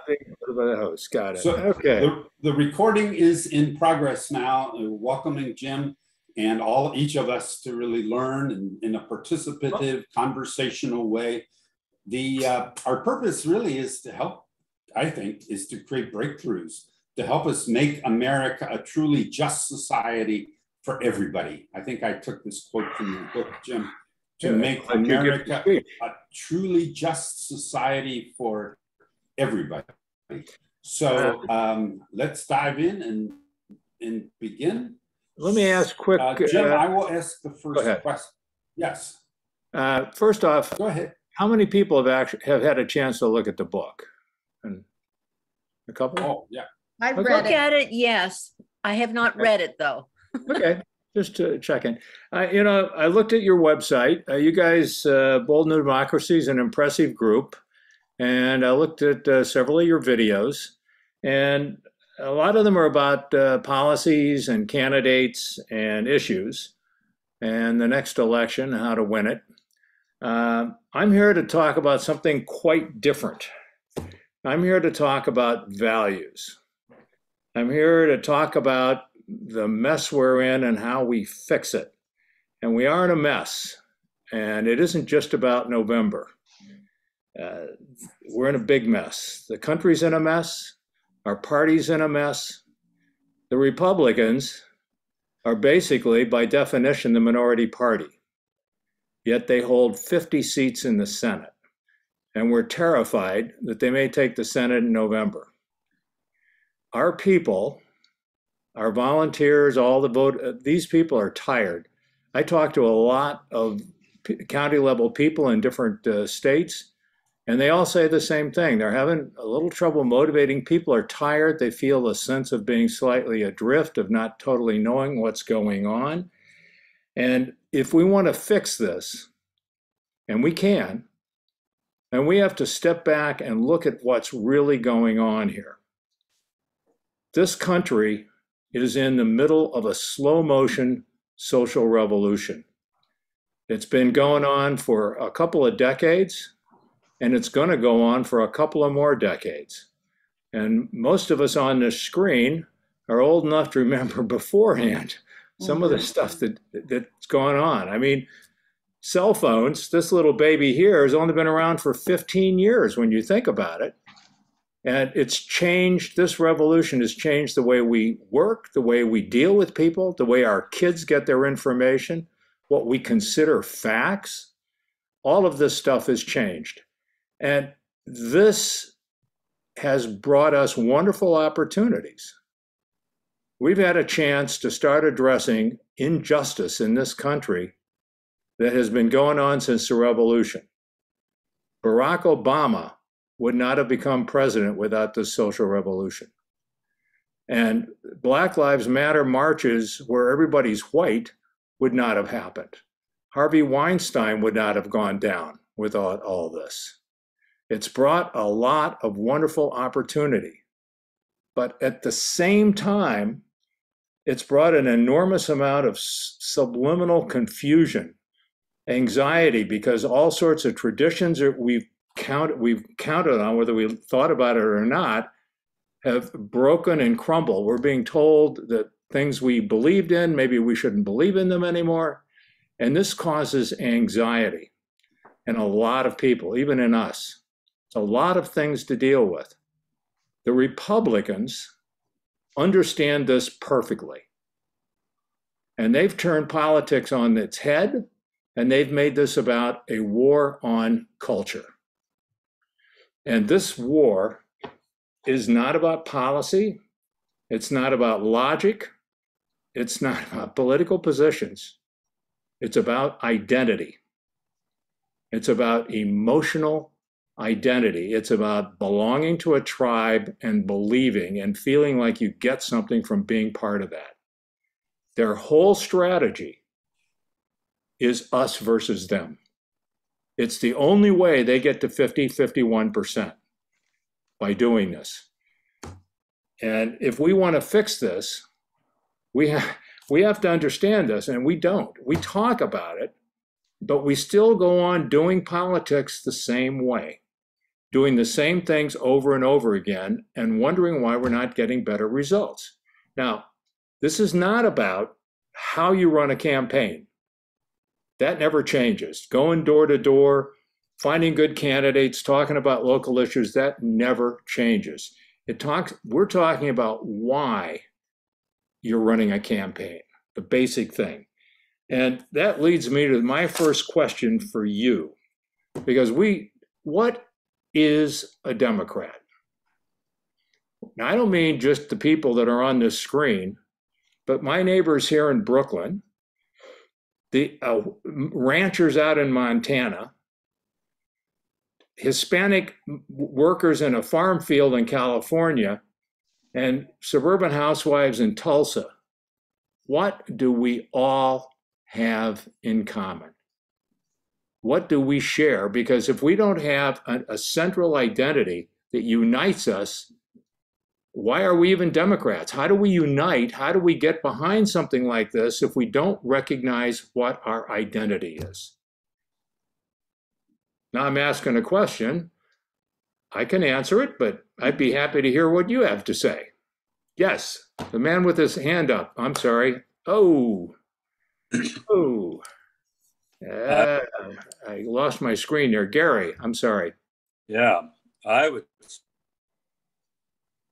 Being by the host. Got it. So Okay. the recording is in progress now, welcoming Jim and each of us to really learn in a participative, conversational way. Our purpose really is to help, I think, is to create breakthroughs to help us make America a truly just society for everybody. I think I took this quote from your book, Jim, to Yeah, make glad you get to America speak. a truly just society for everybody. So let's dive in and begin. Let me ask quick. Jim, I will ask the Go first ahead. question. Yes, First off, go ahead. how many people have had a chance to look at the book? And a couple. Oh, yeah. I Okay. read Look at it, yes. I have not read it though. Okay. Just checking. I looked at your website. You guys, Bold New Democracy is an impressive group, and I looked at several of your videos, and a lot of them are about policies and candidates and issues, and the next election, how to win it. I'm here to talk about something quite different. I'm here to talk about values. I'm here to talk about the mess we're in and how we fix it. And we are in a mess. And it isn't just about November. We're in a big mess. The country's in a mess. Our party's in a mess. The Republicans are basically, by definition, the minority party. Yet they hold 50 seats in the Senate. And we're terrified that they may take the Senate in November. Our people, our volunteers, all the vote, these people are tired. I talk to a lot of county level people in different states, and they all say the same thing. They're having a little trouble motivating. People are tired. They feel a sense of being slightly adrift, of not totally knowing what's going on. And if we want to fix this, and we can, and we have to step back and look at what's really going on here. This country is in the middle of a slow motion social revolution. It's been going on for a couple of decades, and it's going to go on for a couple of more decades. And most of us on this screen are old enough to remember beforehand some of the stuff that's going on. I mean, cell phones, this little baby here has only been around for 15 years when you think about it. And it's changed, this revolution has changed the way we work, the way we deal with people, the way our kids get their information, what we consider facts. All of this stuff has changed. And this has brought us wonderful opportunities. We've had a chance to start addressing injustice in this country that has been going on since the revolution. Barack Obama would not have become president without this social revolution. And Black Lives Matter marches where everybody's white would not have happened. Harvey Weinstein would not have gone down without all this. It's brought a lot of wonderful opportunity. But at the same time, it's brought an enormous amount of subliminal confusion, anxiety, because all sorts of traditions that we've counted on, whether we thought about it or not, have broken and crumbled. We're being told that things we believed in, maybe we shouldn't believe in them anymore. And this causes anxiety in a lot of people, even in us. It's a lot of things to deal with. The Republicans understand this perfectly. And they've turned politics on its head, and they've made this about a war on culture. And this war is not about policy. It's not about logic. It's not about political positions. It's about identity. It's about emotional identity. It's about belonging to a tribe and believing and feeling like you get something from being part of that. Their whole strategy is us versus them. It's the only way they get to 50, 51% by doing this. And if we want to fix this, we have to understand this, and we don't. We talk about it, but we still go on doing politics the same way. doing the same things over and over again and wondering why we're not getting better results. Now, this is not about how you run a campaign. That never changes. Going door to door, finding good candidates, talking about local issues, that never changes. We're talking about why you're running a campaign, the basic thing. And that leads me to my first question for you, because what is a Democrat? Now, I don't mean just the people that are on this screen, but my neighbors here in Brooklyn, the ranchers out in Montana, Hispanic workers in a farm field in California, and suburban housewives in Tulsa. What do we all have in common? What do we share? Because if we don't have a central identity that unites us, why are we even Democrats? How do we unite? How do we get behind something like this if we don't recognize what our identity is? Now I'm asking a question. I can answer it, but I'd be happy to hear what you have to say. Yes, the man with his hand up. I'm sorry. Oh. I lost my screen there. Gary, I'm sorry. Yeah, I would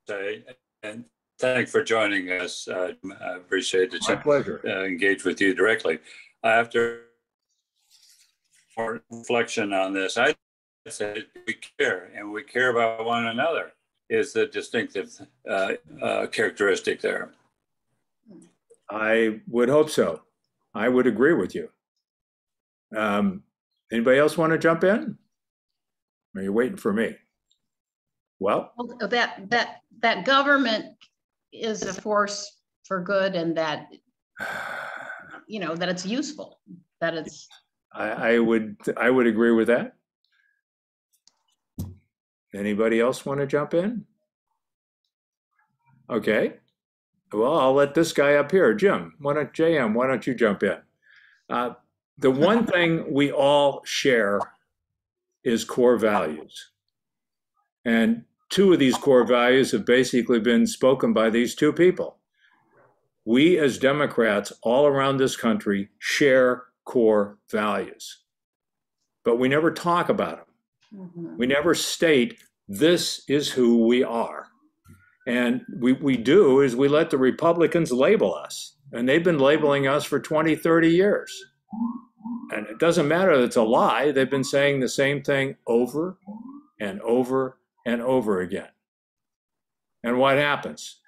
say, and thanks for joining us. I appreciate the My pleasure. Engage with you directly. After more reflection on this, I say we care, and we care about one another is the distinctive characteristic there. I would hope so. I would agree with you. Anybody else want to jump in? Or are you waiting for me? Well, that government is a force for good, and that that it's useful. That it's. I would agree with that. Anybody else want to jump in? Okay. Well, I'll let this guy up here, Jim. Why don't you jump in? The one thing we all share is core values. And two of these core values have basically been spoken by these two people. We as Democrats all around this country share core values, but we never talk about them. Mm-hmm. We never state this is who we are. And we do is we let the Republicans label us, and they've been labeling us for 20, 30 years. And it doesn't matter that it's a lie. They've been saying the same thing over and over and over again. And what happens?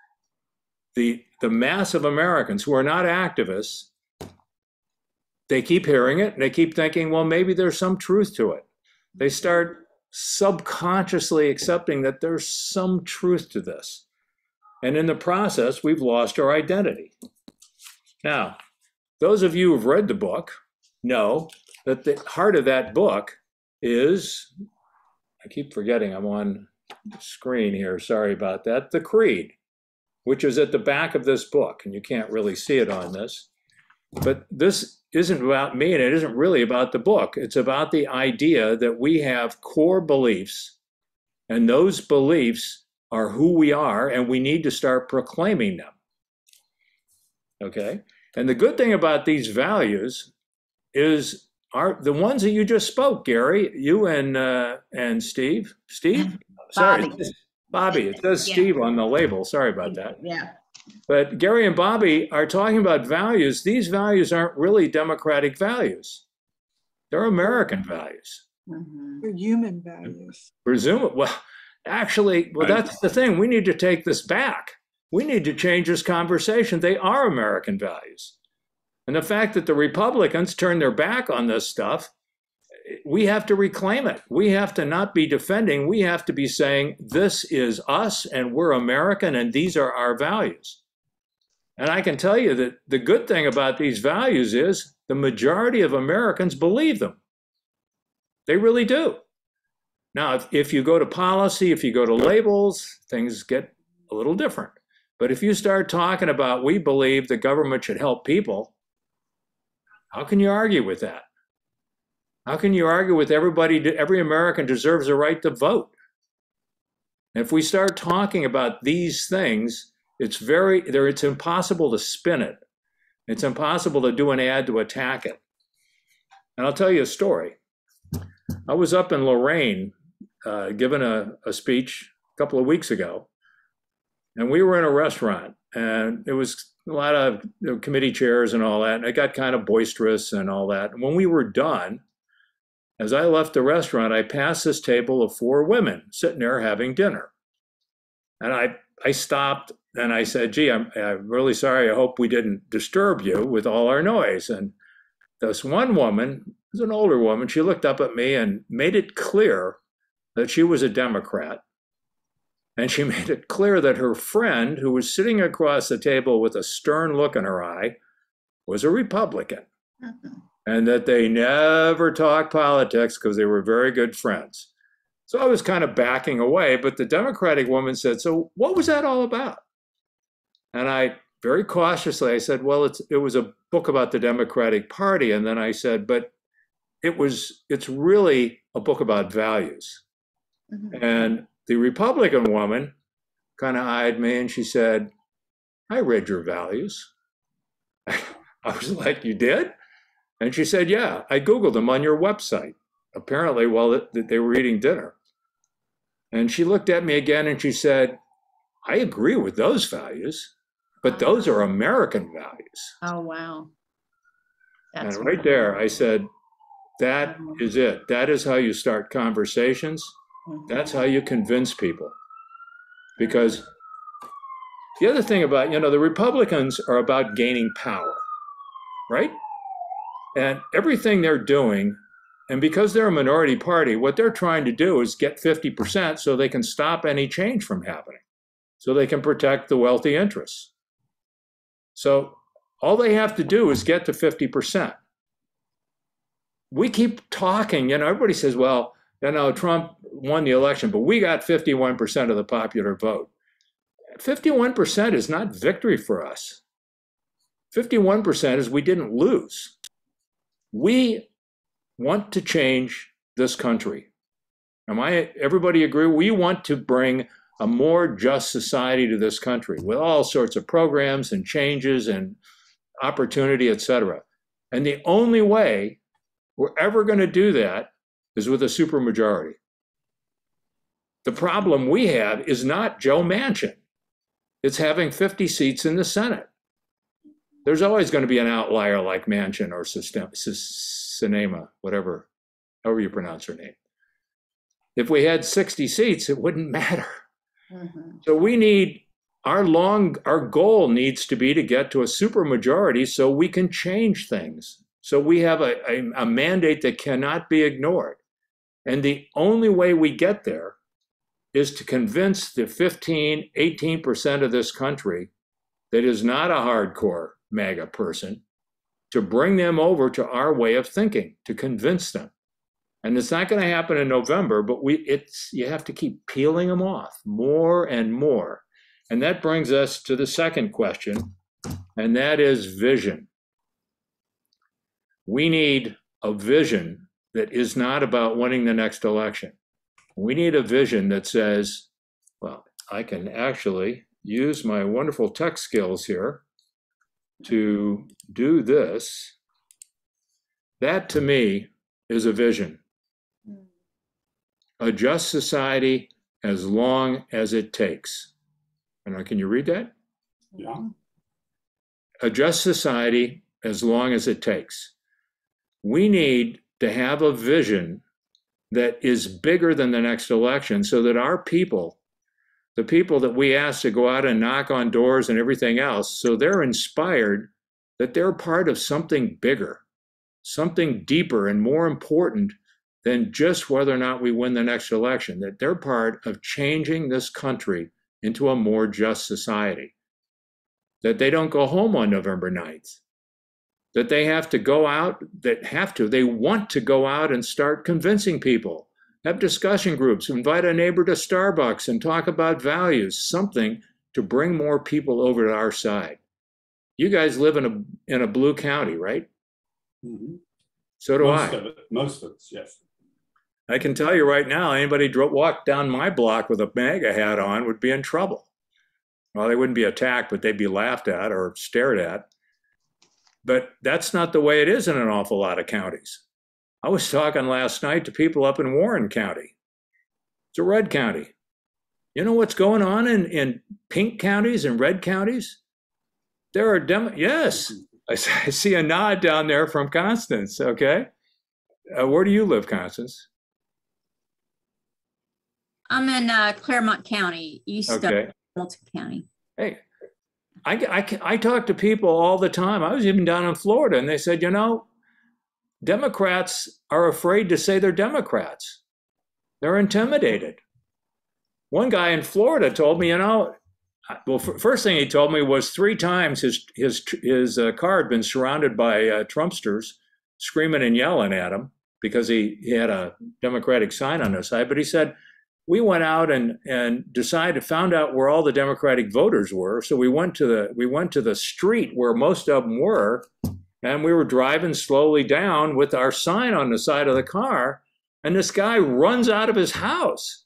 The mass of Americans who are not activists, they keep hearing it, and they keep thinking, well, maybe there's some truth to it. They start subconsciously accepting that there's some truth to this. And in the process, we've lost our identity. Now, those of you who've read the book know that the heart of that book is, I keep forgetting I'm on the screen here, sorry about that, the creed, which is at the back of this book, and you can't really see it on this. But this isn't about me, and it isn't really about the book. It's about the idea that we have core beliefs, and those beliefs are who we are, and we need to start proclaiming them. Okay? And the good thing about these values is the ones that you just spoke, Gary, you and Steve. Steve? Sorry, Bobby. It says Steve on the label. Sorry about that. Yeah. But Gary and Bobby are talking about values. These values aren't really democratic values. They're American values. Mm-hmm. They're human values. Well, actually, that's the thing. We need to take this back. We need to change this conversation. They are American values. And the fact that the Republicans turn their back on this stuff, we have to reclaim it. We have to not be defending. We have to be saying, this is us, and we're American, and these are our values. And I can tell you that the good thing about these values is the majority of Americans believe them. They really do. Now, if you go to policy, if you go to labels, things get a little different. But if you start talking about, we believe the government should help people, how can you argue with that? How can you argue with every American deserves a right to vote? If we start talking about these things, it's impossible to spin it. It's impossible to do an ad to attack it. And I'll tell you a story. I was up in Lorraine giving a speech a couple of weeks ago, and we were in a restaurant, and it was a lot of committee chairs and all that, and it got kind of boisterous and all that. And when we were done, as I left the restaurant, I passed this table of 4 women sitting there having dinner. And I stopped and I said, gee, I'm really sorry. I hope we didn't disturb you with all our noise. And this one woman, was an older woman, she looked up at me and made it clear that she was a Democrat. And she made it clear that her friend, who was sitting across the table with a stern look in her eye, was a Republican. And that they never talked politics because they were very good friends. So I was kind of backing away, but the Democratic woman said, so what was that all about? And I very cautiously, I said, well, it was a book about the Democratic Party. And then I said, but it's really a book about values. And the Republican woman kind of eyed me and she said, I read your values. I was like, you did? And she said, yeah, I Googled them on your website, apparently while they were eating dinner. And she looked at me again and she said, I agree with those values, but those are American values. Oh, wow. That's and right there, I said, that is it. That is how you start conversations. That's how you convince people. Because the other thing about, the Republicans are about gaining power, right? And everything they're doing, and because they're a minority party, what they're trying to do is get 50% so they can stop any change from happening, so they can protect the wealthy interests. So all they have to do is get to 50%. We keep talking, everybody says, well, Trump won the election, but we got 51% of the popular vote. 51% is not victory for us. 51% is we didn't lose. We want to change this country. Everybody agree? We want to bring a more just society to this country with all sorts of programs and changes and opportunity, et cetera. And the only way we're ever going to do that is with a supermajority. The problem we have is not Joe Manchin. It's having 50 seats in the Senate. There's always going to be an outlier like Manchin or Sinema, however you pronounce her name. If we had 60 seats, it wouldn't matter. So we need, our goal needs to be to get to a supermajority so we can change things. So we have a mandate that cannot be ignored. And the only way we get there is to convince the 15, 18% of this country that is not a hardcore MAGA person, to bring them over to our way of thinking, to convince them. And it's not going to happen in November, but you have to keep peeling them off more and more. And that brings us to the second question, and that is vision. We need a vision that is not about winning the next election. We need a vision that says, well, I can actually use my wonderful tech skills here to do this. That to me is a vision. A just society as long as it takes. And can you read that? Yeah. A just society as long as it takes. We need to have a vision that is bigger than the next election so that our people, the people that we ask to go out and knock on doors and everything else, so they're inspired that they're part of something bigger, something deeper and more important than just whether or not we win the next election, that they're part of changing this country into a more just society, that they don't go home on November 9th, that they have to go out, they want to go out and start convincing people, have discussion groups, invite a neighbor to Starbucks and talk about values, something to bring more people over to our side. You guys live in a blue county, right? Mm-hmm. So do most I. Of it, most of us, yes. I can tell you right now, anybody walked down my block with a MAGA hat on would be in trouble. Well, they wouldn't be attacked, but they'd be laughed at or stared at. But that's not the way it is in an awful lot of counties. I was talking last night to people up in Warren County. It's a red county. You know what's going on in pink counties and red counties? There are yes, I see a nod down there from Constance, okay? Where do you live, Constance? I'm in Claremont County, east of Hamilton County. Hey, I talk to people all the time. I was even down in Florida, and they said, you know, Democrats are afraid to say they're Democrats. They're intimidated. One guy in Florida told me, you know, well, first thing he told me was 3 times his car had been surrounded by Trumpsters screaming and yelling at him because he had a Democratic sign on his side. But he said, we went out and found out where all the Democratic voters were. So we went to the street where most of them were, and we were driving slowly down with our sign on the side of the car. And this guy runs out of his house,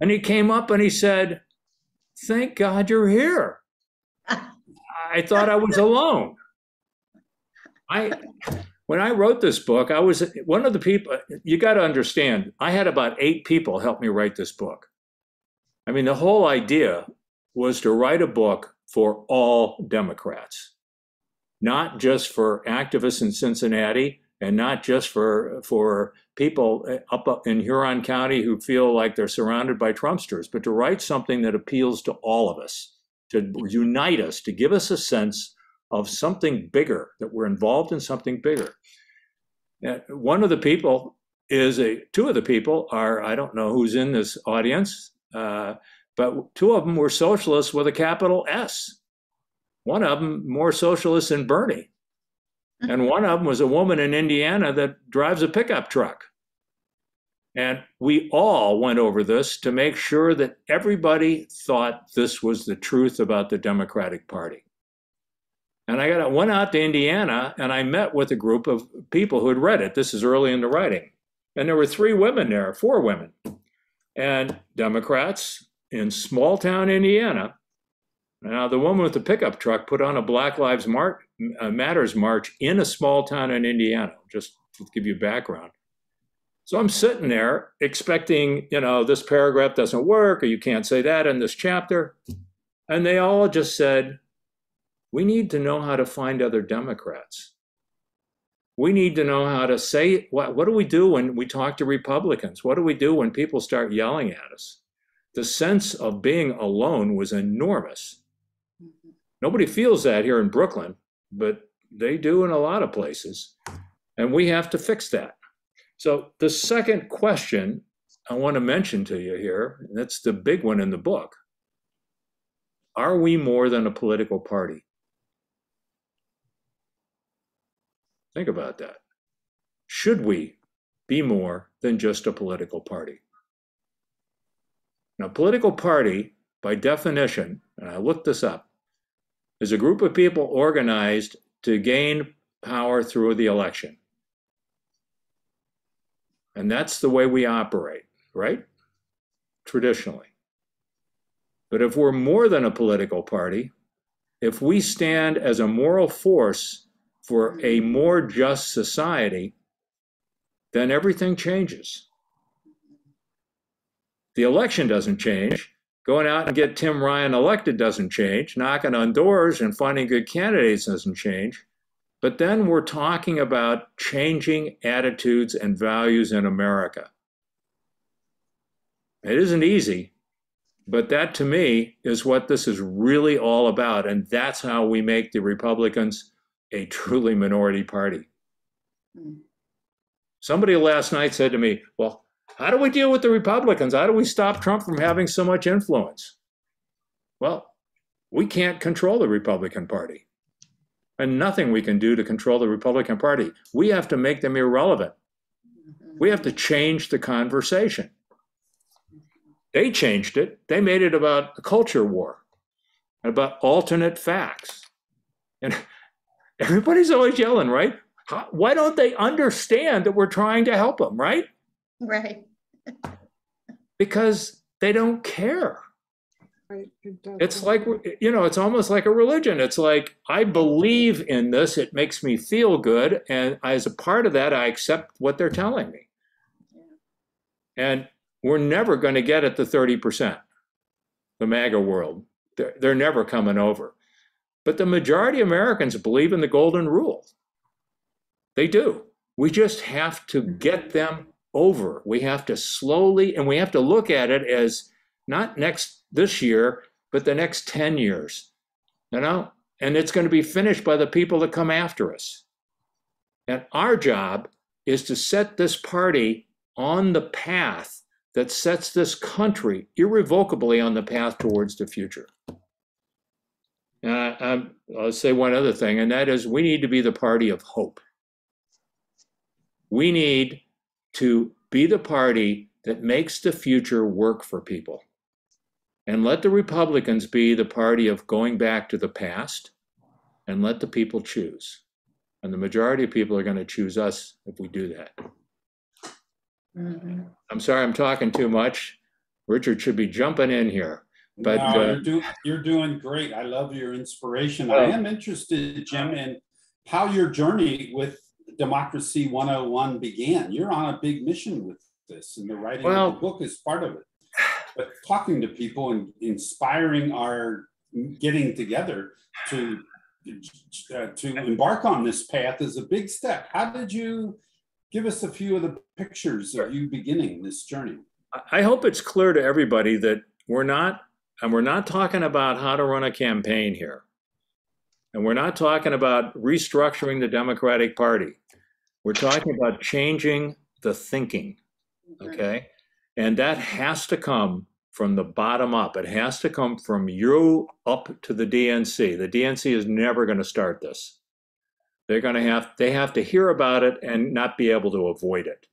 and he came up and he said, "Thank God you're here. I thought I was alone." When I wrote this book, I was one of the people, you got to understand, I had about 8 people help me write this book. I mean, the whole idea was to write a book for all Democrats, not just for activists in Cincinnati and not just for people up in Huron County who feel like they're surrounded by Trumpsters, but to write something that appeals to all of us, to unite us, to give us a sense of something bigger, that we're involved in something bigger. One of the people two of the people are, I don't know who's in this audience, but 2 of them were socialists with a capital S. One of them more socialist than Bernie. And one of them was a woman in Indiana that drives a pickup truck. And we all went over this to make sure that everybody thought this was the truth about the Democratic Party. And I went out to Indiana and I met with a group of people who had read it. This is early in the writing. And there were 4 women, and Democrats in small town Indiana. Now, the woman with the pickup truck put on a Black Lives Matters march in a small town in Indiana, just to give you background. So I'm sitting there expecting, you know, this paragraph doesn't work, or you can't say that in this chapter. And they all just said, we need to know how to find other Democrats. We need to know how to say, what do we do when we talk to Republicans? What do we do when people start yelling at us? The sense of being alone was enormous. Nobody feels that here in Brooklyn, but they do in a lot of places. And we have to fix that. So the second question I want to mention to you here, and that's the big one in the book. Are we more than a political party? Think about that. Should we be more than just a political party? Now, political party, by definition, and I looked this up, is a group of people organized to gain power through the election. And that's the way we operate, right? Traditionally. But if we're more than a political party, if we stand as a moral force for a more just society, then everything changes. The election doesn't change. Going out and get Tim Ryan elected doesn't change. Knocking on doors and finding good candidates doesn't change. But then we're talking about changing attitudes and values in America. It isn't easy, but that to me is what this is really all about. And that's how we make the Republicans a truly minority party. Somebody last night said to me, well, how do we deal with the Republicans? How do we stop Trump from having so much influence? Well, we can't control the Republican Party. And nothing we can do to control the Republican Party. We have to make them irrelevant. We have to change the conversation. They changed it. They made it about a culture war, about alternate facts. And everybody's always yelling, right? Why don't they understand that we're trying to help them, right? Right. because they don't care. Right. It's like, it's almost like a religion. It's like, I believe in this. It makes me feel good. And as a part of that, I accept what they're telling me. And we're never going to get at the 30%, the MAGA world. They're never coming over. But the majority of Americans believe in the golden rule. They do. We just have to get them over. We have to slowly, and we have to look at it as not this year, but the next 10 years, and it's going to be finished by the people that come after us. And our job is to set this party on the path that sets this country irrevocably on the path towards the future. And I'll say one other thing, and that is we need to be the party of hope. We need to be the party that makes the future work for people. And let the Republicans be the party of going back to the past, and let the people choose. And the majority of people are going to choose us if we do that. Mhm. I'm sorry I'm talking too much. Richard should be jumping in here. But No, you're doing great. I love your inspiration. I am interested, Jim, in how your journey with Democracy 101 began. You're on a big mission with this, and the writing of the book is part of it. But talking to people and inspiring our getting together to embark on this path is a big step. How did you give us a few of the pictures of you beginning this journey? I hope it's clear to everybody that we're not talking about how to run a campaign here. And we're not talking about restructuring the Democratic Party. We're talking about changing the thinking, okay? And that has to come from the bottom up. It has to come from you up to the DNC. The DNC is never going to start this. They have to hear about it and not be able to avoid it.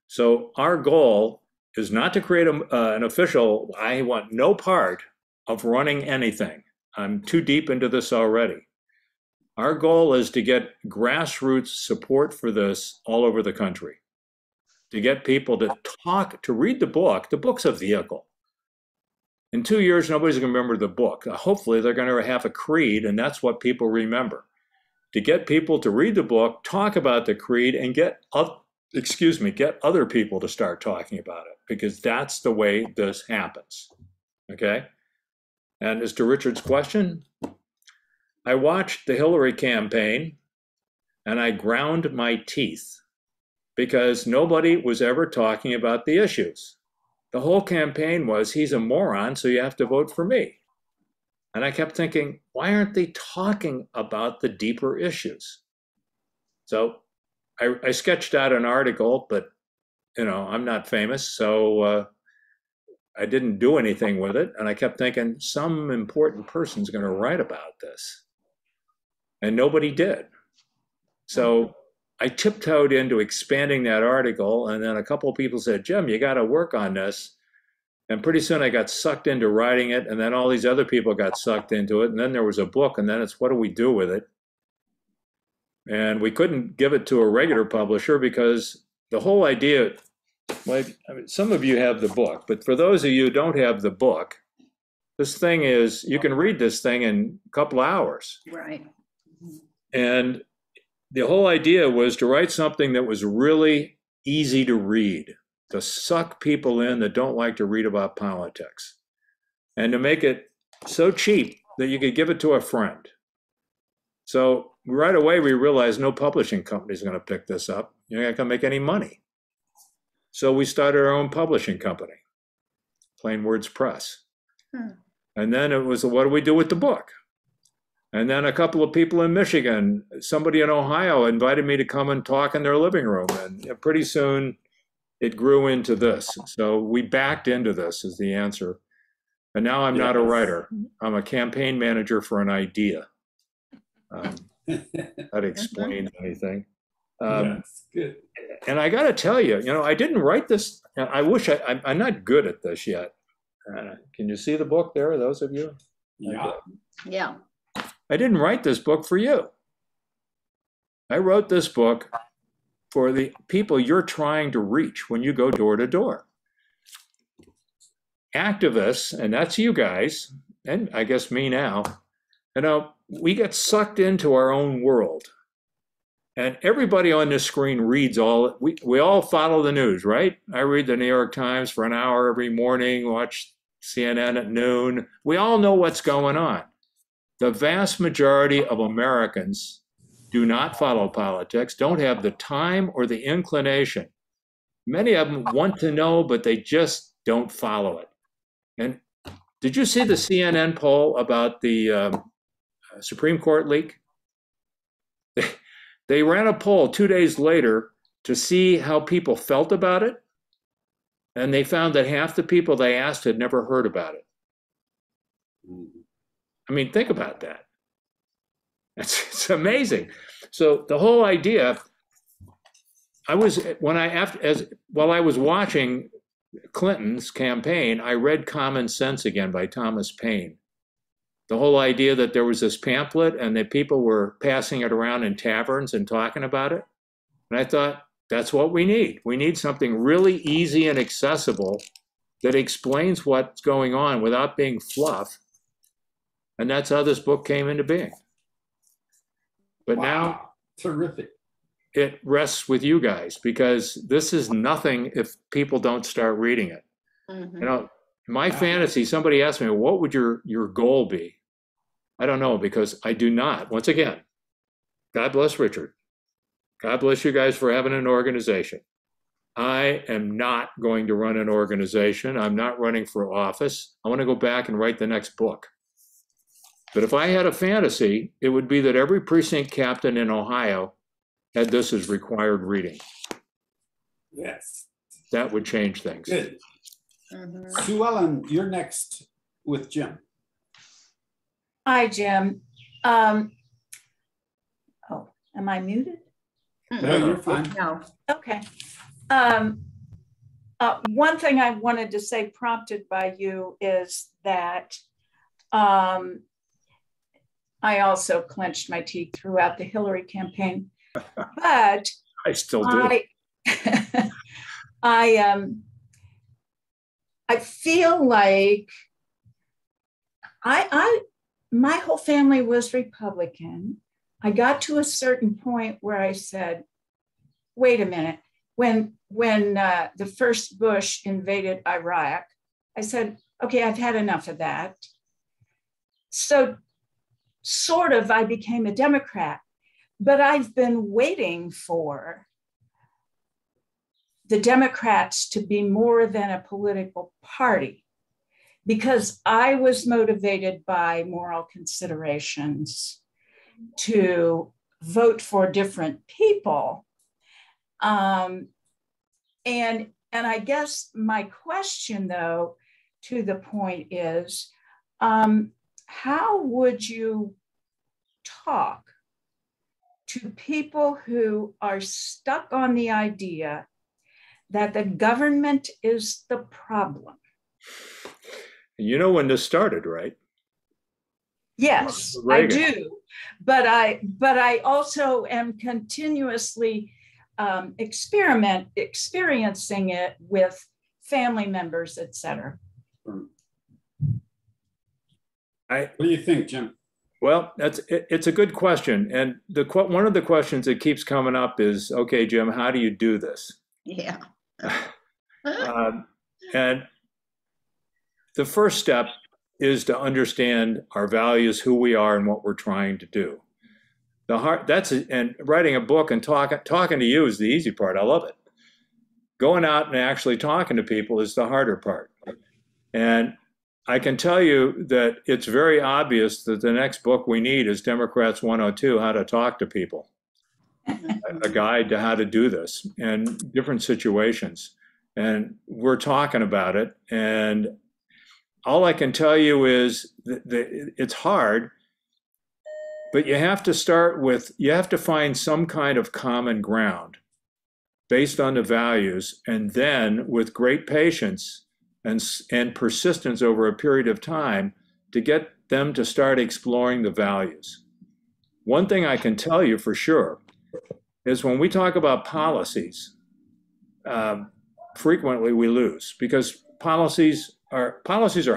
So our goal is not to create an official, I want no part of running anything. I'm too deep into this already. Our goal is to get grassroots support for this all over the country. To get people to read the book. The book's a vehicle. In 2 years, nobody's going to remember the book. Hopefully, they're going to have a creed, and that's what people remember. To get people to read the book, talk about the creed, and get other people to start talking about it, because that's the way this happens. Okay? And as to Richard's question, I watched the Hillary campaign, and I ground my teeth, because nobody was ever talking about the issues. The whole campaign was, he's a moron, so you have to vote for me. And I kept thinking, why aren't they talking about the deeper issues? So I sketched out an article, but I'm not famous, so I didn't do anything with it. And I kept thinking, some important person's going to write about this. And nobody did. So I tiptoed into expanding that article, and then a couple of people said, Jim, you got to work on this. And pretty soon I got sucked into writing it, and then all these other people got sucked into it, and then there was a book, and then it's what do we do with it? And we couldn't give it to a regular publisher because the whole idea, some of you have the book, but for those of you who don't have the book, this thing is, you can read this thing in a couple hours. Right. And the whole idea was to write something that was really easy to read, to suck people in that don't like to read about politics, and to make it so cheap that you could give it to a friend. So right away, we realized no publishing company is going to pick this up. You're not going to make any money. So we started our own publishing company, Plain Words Press. And then it was, what do we do with the book? And then a couple of people in Michigan, somebody in Ohio invited me to come and talk in their living room. And pretty soon it grew into this. So we backed into this is the answer. And now I'm not a writer. I'm a campaign manager for an idea. I'd explain anything. Yes, good. And I got to tell you, I didn't write this. I wish I'm not good at this yet. Can you see the book there, those of you? Yeah. Yeah. I didn't write this book for you. I wrote this book for the people you're trying to reach when you go door to door. Activists, and that's you guys, and I guess me now, we get sucked into our own world. And everybody on this screen reads we all follow the news, right? I read the New York Times for an hour every morning, watch CNN at noon. We all know what's going on. The vast majority of Americans do not follow politics, don't have the time or the inclination. Many of them want to know, but they just don't follow it. And did you see the CNN poll about the Supreme Court leak? They ran a poll 2 days later to see how people felt about it. And they found that half the people they asked had never heard about it. I mean, think about that. It's amazing. So the whole idea, while I was watching Clinton's campaign, I read Common Sense again by Thomas Paine. The whole idea that there was this pamphlet and that people were passing it around in taverns and talking about it. And I thought, that's what we need. We need something really easy and accessible that explains what's going on without being fluff. And that's how this book came into being. But now, terrific. It rests with you guys, because this is nothing if people don't start reading it. Mhm. My fantasy, somebody asked me, what would your goal be? I don't know, because I do not. Once again, God bless Richard. God bless you guys for having an organization. I am not going to run an organization. I'm not running for office. I want to go back and write the next book. But if I had a fantasy, it would be that every precinct captain in Ohio had this as required reading. Yes. That would change things. Good. Mhm. Sue Ellen, you're next with Jim. Hi, Jim. Am I muted? No, you're fine. No. Okay. One thing I wanted to say, prompted by you, is that I also clenched my teeth throughout the Hillary campaign, but I still do. I feel like my whole family was Republican. I got to a certain point where I said, wait a minute. When the first Bush invaded Iraq, I said, okay, I've had enough of that. So sort of I became a Democrat, but I've been waiting for the Democrats to be more than a political party, because I was motivated by moral considerations to vote for different people. And I guess my question, though, to the point is, how would you talk to people who are stuck on the idea that the government is the problem? You know when this started, right? Yes, I Reagan. do. But I also am continuously experiencing it with family members, et cetera. What do you think, Jim? Well, it's a good question. And one of the questions that keeps coming up is, okay, Jim, how do you do this? Yeah. And the first step is to understand our values, who we are, and what we're trying to do. And writing a book and talking to you is the easy part. I love it. Going out and actually talking to people is the harder part. And I can tell you that it's very obvious that the next book we need is Democrats 102, How to Talk to People, a guide to how to do this in different situations. And we're talking about it. And all I can tell you is that it's hard, but you have to find some kind of common ground based on the values, and then with great patience and persistence over a period of time to get them to start exploring the values. One thing I can tell you for sure, is when we talk about policies, frequently we lose because policies are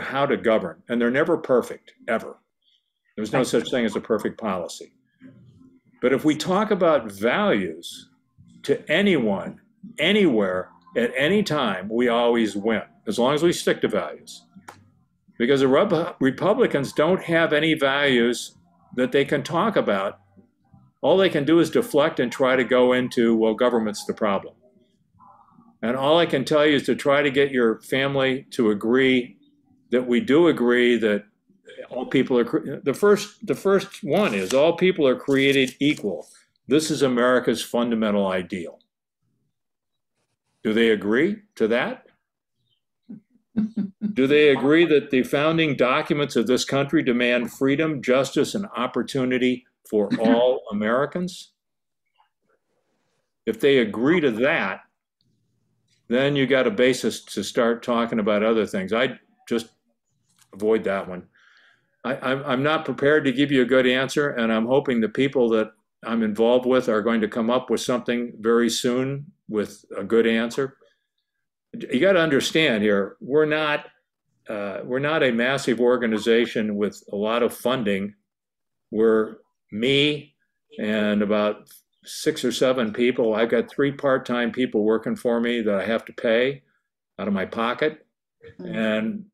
how to govern, and they're never perfect, ever. There's no such thing as a perfect policy. But if we talk about values to anyone, anywhere, at any time, we always win, as long as we stick to values. Because the Republicans don't have any values that they can talk about. All they can do is deflect and try to go into, well, government's the problem. And all I can tell you is to try to get your family to agree that we do agree that all people are, the first one is all people are created equal. This is America's fundamental ideal. Do they agree to that? Do they agree that the founding documents of this country demand freedom, justice, and opportunity for all Americans? If they agree to that, then you got a basis to start talking about other things. I just avoid that one. I'm not prepared to give you a good answer, and I'm hoping the people that I'm involved with are going to come up with something very soon with a good answer. You got to understand here, we're not a massive organization with a lot of funding. We're me and about 6 or 7 people. I've got 3 part-time people working for me that I have to pay out of my pocket. And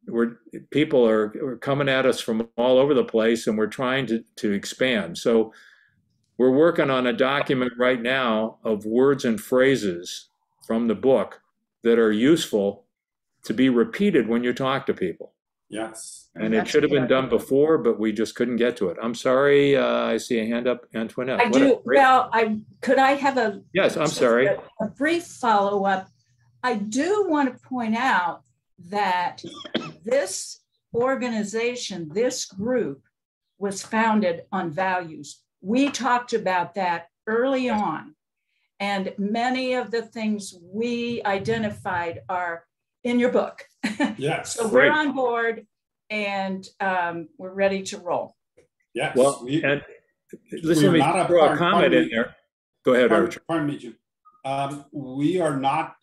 people are coming at us from all over the place, and we're trying to expand. So we're working on a document right now of words and phrases from the book that are useful to be repeated when you talk to people. Yes. And it should have been done before, but we just couldn't get to it. I'm sorry. I see a hand up, Antoinette. I do. Well, could I have a yes? I'm sorry. A brief follow-up. I do want to point out that this organization, this group, was founded on values. We talked about that early on, and many of the things we identified are in your book. Yes. So we're on board, and we're ready to roll. Yes. Well, and listen, let me throw a comment in there. Go ahead, Archer. Pardon me, Jim. We are not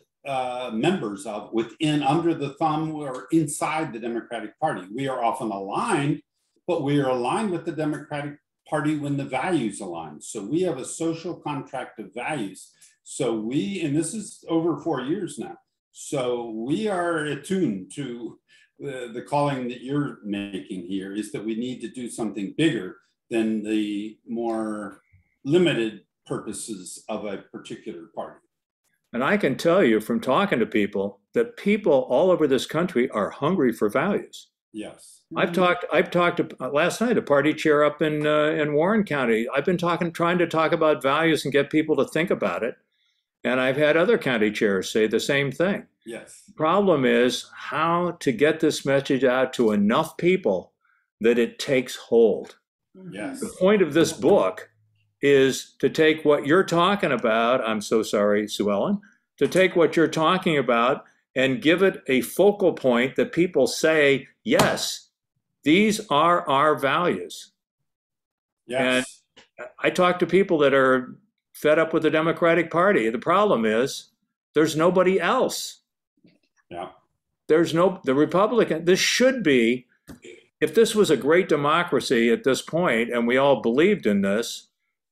members of, within, under the thumb, or inside the Democratic Party. We are often aligned, but we are aligned with the Democratic Party when the values align. So we have a social contract of values. So and this is over 4 years now. So we are attuned to the calling that you're making here, is that we need to do something bigger than the more limited purposes of a particular party. And I can tell you from talking to people that people all over this country are hungry for values. Yes. I've talked to last night, a party chair up in Warren County. I've been trying to talk about values and get people to think about it. And I've had other county chairs say the same thing. Yes. The problem is how to get this message out to enough people that it takes hold. Yes. The point of this book is to take what you're talking about, I'm so sorry, Sue Ellen, to take what you're talking about and give it a focal point that people say, yes, these are our values. Yes. And I talk to people that are fed up with the Democratic Party. The problem is there's nobody else. Yeah. The Republican, this should be, if this was a great democracy at this point and we all believed in this,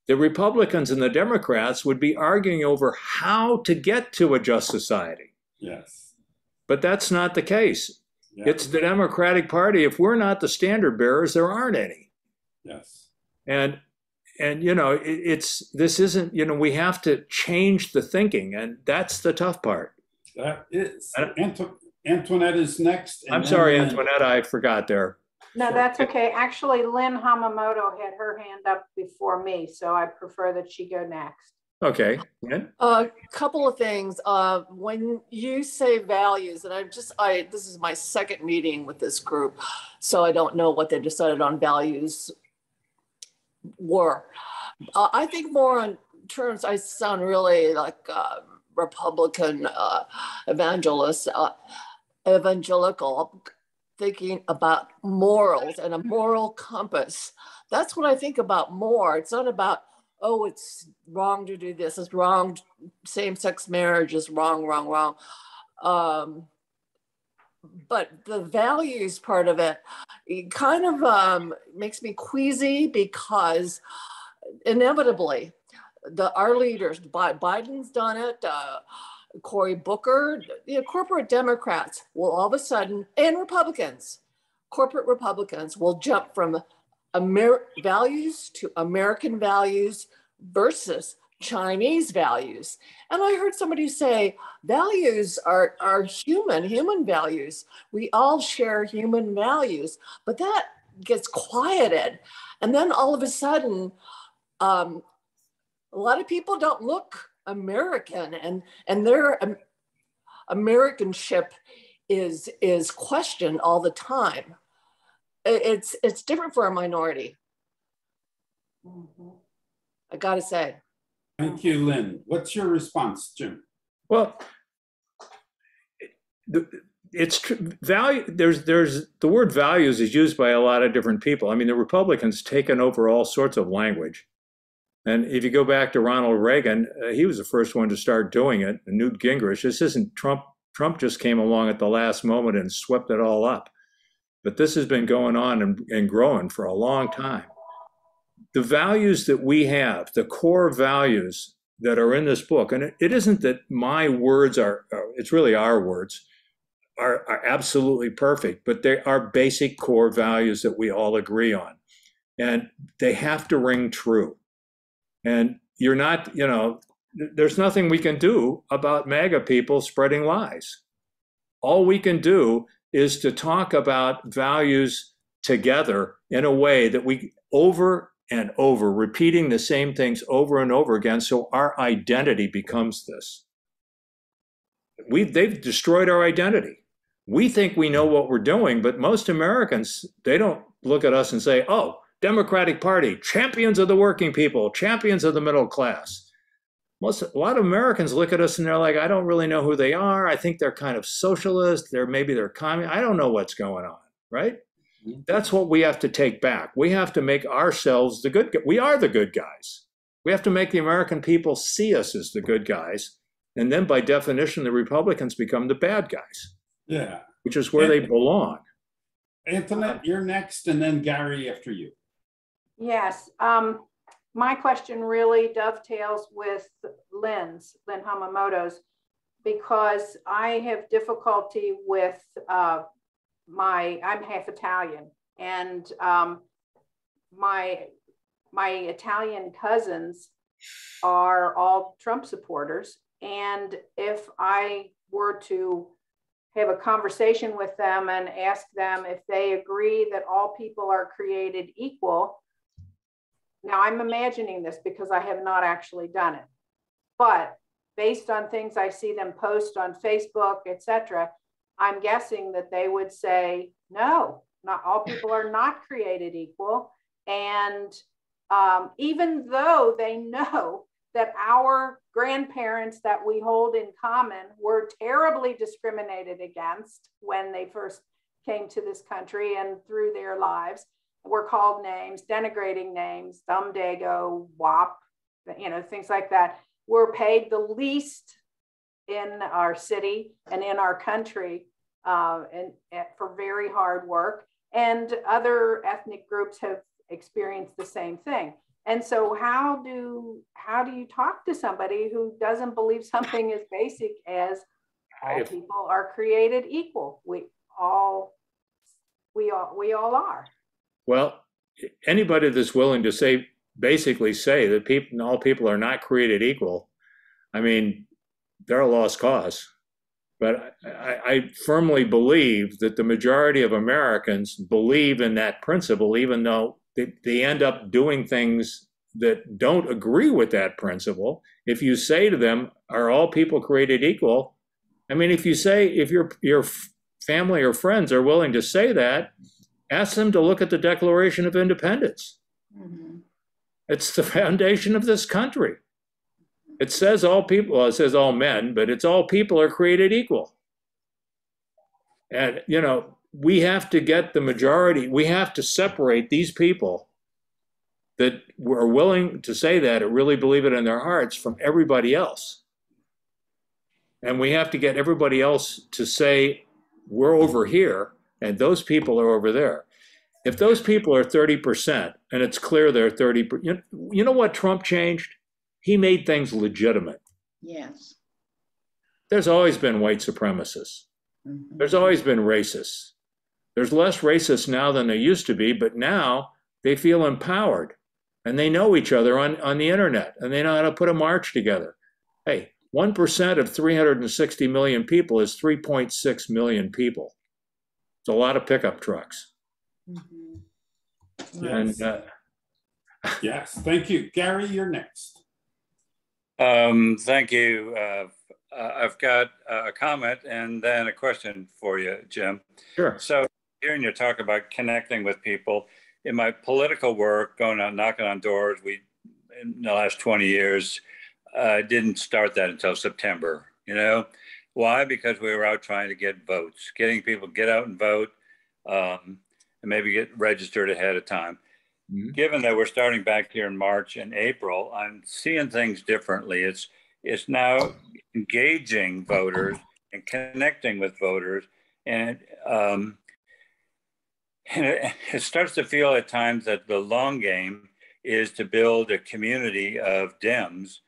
the Republicans and the Democrats would be arguing over how to get to a just society. Yes. But that's not the case. Yeah. It's the Democratic Party. If we're not the standard bearers, there aren't any. Yes. And this isn't, we have to change the thinking, and that's the tough part. That is. Antoinette is next. I'm sorry, Antoinette, I forgot there. No, that's okay. Actually, Lynn Hamamoto had her hand up before me, so I prefer that she go next. Okay, Lynn? A couple of things. When you say values, and this is my second meeting with this group, so I don't know what they decided on values were. I think more in terms, I sound really like Republican evangelical, thinking about morals and a moral compass. That's what I think about more. It's not about oh, it's wrong to do this, it's wrong, same-sex marriage is wrong, wrong, wrong. But the values part of it, it kind of makes me queasy because inevitably, our leaders, Biden's done it, Cory Booker, corporate Democrats will all of a sudden, and Republicans, corporate Republicans will jump from values to American values versus Chinese values. And I heard somebody say, values are human values. We all share human values, but that gets quieted. And then all of a sudden, a lot of people don't look American, and their Americanship is questioned all the time. It's different for a minority. I gotta say. Thank you, Lynn. What's your response, Jim? Well, it's value. There's the word values is used by a lot of different people. I mean, the Republicans taken over all sorts of language. And if you go back to Ronald Reagan, he was the first one to start doing it. And Newt Gingrich, this isn't Trump. Trump just came along at the last moment and swept it all up. But this has been going on and growing for a long time. The values that we have, the core values that are in this book, and it isn't that my words it's really our words, are absolutely perfect, but they are basic core values that we all agree on. And they have to ring true. And you're not, there's nothing we can do about MAGA people spreading lies. All we can do is to talk about values together in a way that we over and over, repeating the same things over and over again, so our identity becomes this. They've destroyed our identity. We think we know what we're doing, but most Americans, they don't look at us and say, oh, Democratic Party, champions of the working people, champions of the middle class. A lot of Americans look at us and they're like, I don't really know who they are. I think they're kind of socialist. Maybe they're communist. I don't know what's going on, right? That's what we have to take back. We have to make ourselves the good guys. We are the good guys. We have to make the American people see us as the good guys. And then by definition, the Republicans become the bad guys. Yeah. Which is where they belong. Antoinette, you're next, and then Gary after you. Yes. My question really dovetails with Lynn Hamamoto's, because I have difficulty with I'm half Italian, and my Italian cousins are all Trump supporters. And if I were to have a conversation with them and ask them if they agree that all people are created equal. Now, I'm imagining this because I have not actually done it, but based on things I see them post on Facebook, etc., I'm guessing that they would say, no, not all people are not created equal. And even though they know that our grandparents that we hold in common were terribly discriminated against when they first came to this country and through their lives, were called names, denigrating names, Dumdago, WAP, things like that, were paid the least in our city and in our country and for very hard work. And other ethnic groups have experienced the same thing. And so how do you talk to somebody who doesn't believe something as basic as all people are created equal? We all are. Well, anybody that's willing to basically say that all people are not created equal, I mean, they're a lost cause. But I firmly believe that the majority of Americans believe in that principle, even though they end up doing things that don't agree with that principle. If you say to them, are all people created equal? I mean, if your family or friends are willing to say that, ask them to look at the Declaration of Independence. Mm-hmm. It's the foundation of this country. It says all people, well, it says all men, but it's all people are created equal. And, we have to get the majority, we have to separate these people that are willing to say that, or really believe it in their hearts, from everybody else. And we have to get everybody else to say, we're over here, and those people are over there. If those people are 30%, and it's clear they're 30%, you know what Trump changed? He made things legitimate. Yes. There's always been white supremacists. Mhm. There's always been racists. There's less racists now than there used to be, but now they feel empowered and they know each other on the internet and they know how to put a march together. Hey, 1% of 360 million people is 3.6 million people. It's a lot of pickup trucks. Mhm. Yes. And Yes, thank you. Gary, you're next. Thank you. I've got a comment and then a question for you, Jim. sure. So hearing you talk about connecting with people, in my political work, going out knocking on doors, in the last 20 years, didn't start that until September. You know, why? Because we were out trying to get votes, getting people to get out and vote, and maybe get registered ahead of time. Mhm. Given that we're starting back here in March and April, I'm seeing things differently. It's now engaging voters and connecting with voters, and it starts to feel at times that the long game is to build a community of Dems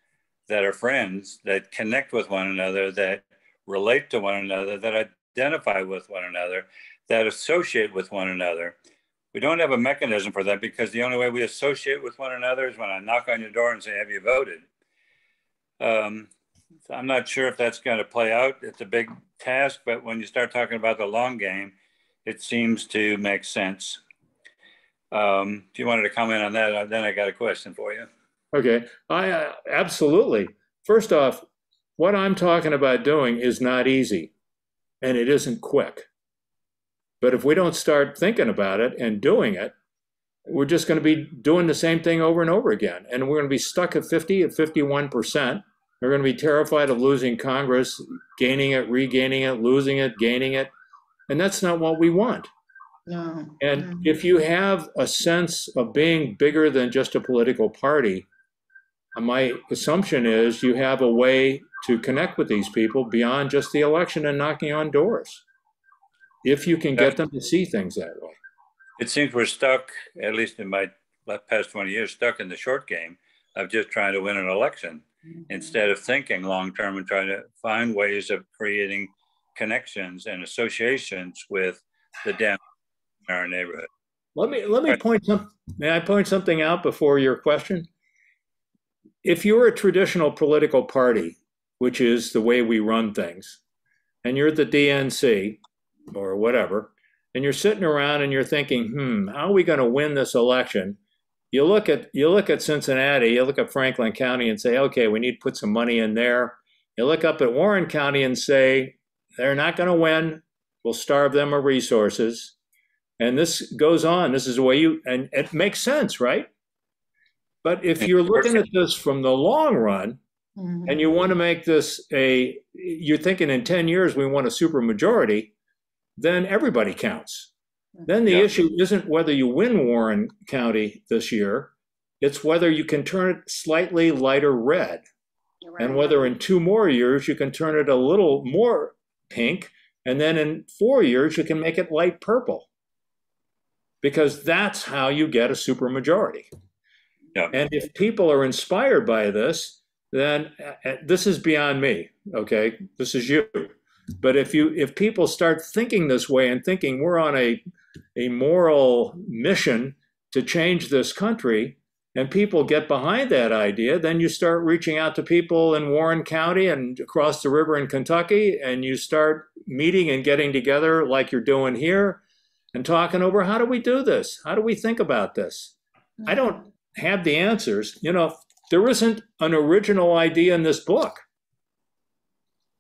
that are friends, that connect with one another, that relate to one another, that identify with one another, that associate with one another. We don't have a mechanism for that because the only way we associate with one another is when I knock on your door and say, have you voted? So I'm not sure if that's going to play out. It's a big task, but when you start talking about the long game, it seems to make sense. If you wanted to comment on that, then I got a question for you. Okay, I absolutely. First off, what I'm talking about doing is not easy and it isn't quick. But if we don't start thinking about it and doing it, we're just going to be doing the same thing over and over again. And we're going to be stuck at 51%. We're going to be terrified of losing Congress, gaining it, regaining it, losing it, gaining it. And that's not what we want. No. And if you have a sense of being bigger than just a political party, my assumption is you have a way to connect with these people beyond just the election and knocking on doors, if you can get them to see things that way. It seems we're stuck, at least in my past 20 years, stuck in the short game of just trying to win an election instead of thinking long term and trying to find ways of creating connections and associations with the Dems in our neighborhood. Let me may I point something out before your question? If you're a traditional political party, which is the way we run things, and you're at the DNC or whatever, and you're sitting around and you're thinking, how are we going to win this election? You look at Cincinnati, you look at Franklin County and say, okay, we need to put some money in there. You look up at Warren County and say, they're not going to win. We'll starve them of resources. And this goes on. This is the way and it makes sense, right? But if you're looking at this from the long run, and you want to make this you're thinking in 10 years we want a supermajority, then everybody counts. Then the issue isn't whether you win Warren County this year, it's whether you can turn it slightly lighter red. Right. And whether in 2 more years you can turn it a little more pink, and then in 4 years you can make it light purple. Because that's how you get a supermajority. Yeah. And if people are inspired by this, then this is beyond me, okay? This is you. But if people start thinking this way and thinking we're on a moral mission to change this country, and people get behind that idea, then you start reaching out to people in Warren County and across the river in Kentucky, and you start meeting and getting together like you're doing here and talking over, how do we do this? How do we think about this? I don't have the answers. You know, there isn't an original idea in this book.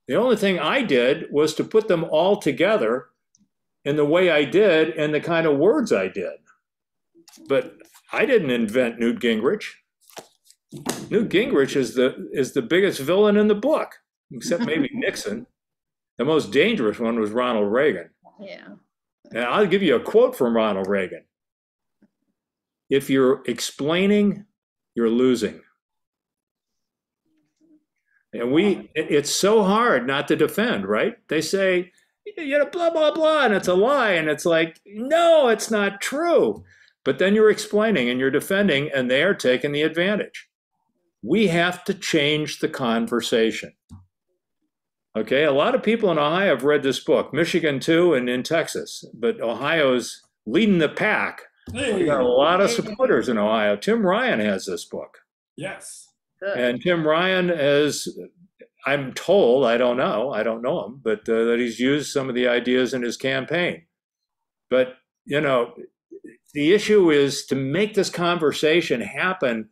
The only thing I did was to put them all together in the way I did and the kind of words I did. But I didn't invent Newt Gingrich. Newt Gingrich is the biggest villain in the book, except maybe Nixon. The most dangerous one was Ronald Reagan. Yeah. And I'll give you a quote from Ronald Reagan. if you're explaining, you're losing. And it's so hard not to defend, right? They say, you know, blah, blah, blah, and it's a lie. And it's like, no, it's not true. But then you're explaining and you're defending, and they are taking the advantage. We have to change the conversation. Okay, a lot of people in Ohio have read this book, Michigan too, and in Texas, but Ohio's leading the pack. We got a lot of supporters in Ohio. Tim Ryan has this book. Yes. Good. And Tim Ryan is, I'm told, I don't know him, but that he's used some of the ideas in his campaign. But, you know, the issue is to make this conversation happen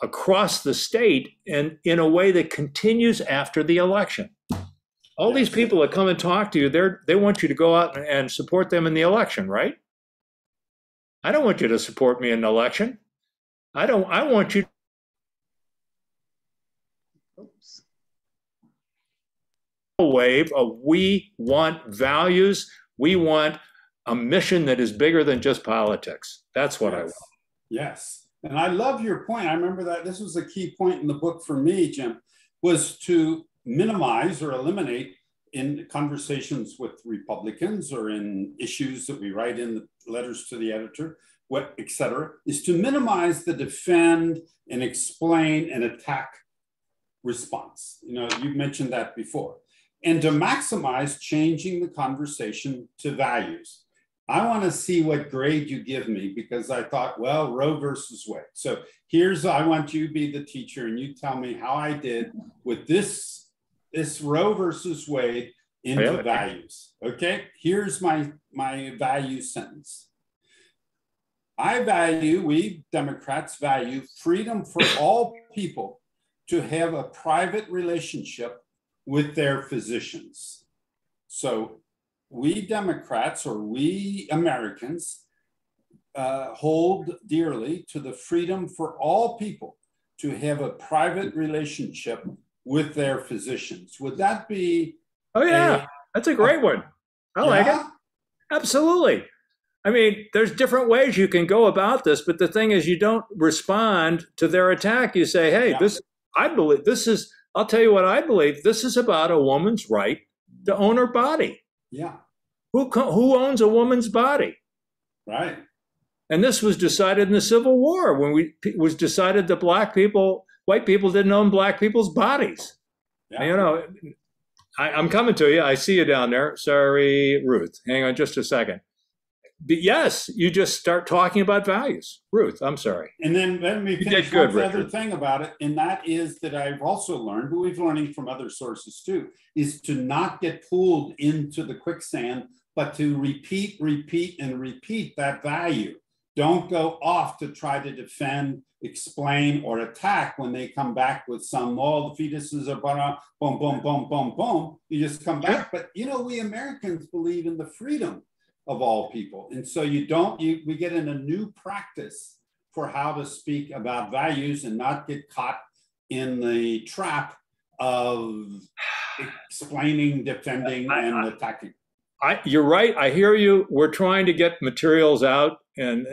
across the state and in a way that continues after the election. All these people that come and talk to you, they want you to go out and support them in the election, right? I don't want you to support me in the election. I want you. Oops. Wave of we want values. We want a mission that is bigger than just politics. That's what I want. Yes. And I love your point. I remember that this was a key point in the book for me, Jim, was to minimize or eliminate in conversations with Republicans or in issues that we write in the letters to the editor, et cetera, is to minimize the defend and explain and attack response. You know, you've mentioned that before. And to maximize changing the conversation to values. I want to see what grade you give me because I thought, well, Roe versus Wade. So I want you to be the teacher and you tell me how I did with this Roe versus Wade into values. Okay, here's my value sentence. We Democrats value freedom for all people to have a private relationship with their physicians. So we Democrats, or we Americans, hold dearly to the freedom for all people to have a private relationship with their physicians. Would that be? Oh yeah, that's a great one. I like it. Absolutely. I mean, there's different ways you can go about this, but the thing is, you don't respond to their attack. You say, hey, I'll tell you what I believe. This is about a woman's right to own her body. Yeah. Who owns a woman's body? Right. And this was decided in the Civil War when it was decided that white people didn't own black people's bodies. Yeah. You know, I'm coming to you. I see you down there. Sorry, Ruth. Hang on just a second. But yes, you just start talking about values. Ruth, I'm sorry. And then let me finish one other thing about it, and that is that I've also learned, but we've learning from other sources too, is to not get pulled into the quicksand, but to repeat, and repeat that value. Don't go off to try to defend, explain, or attack when they come back with some, the fetuses are boom, boom, boom, boom, boom. You just come back. But, you know, we Americans believe in the freedom of all people. And so we get in a new practice for how to speak about values and not get caught in the trap of explaining, defending, and attacking. You're right. I hear you. We're trying to get materials out, and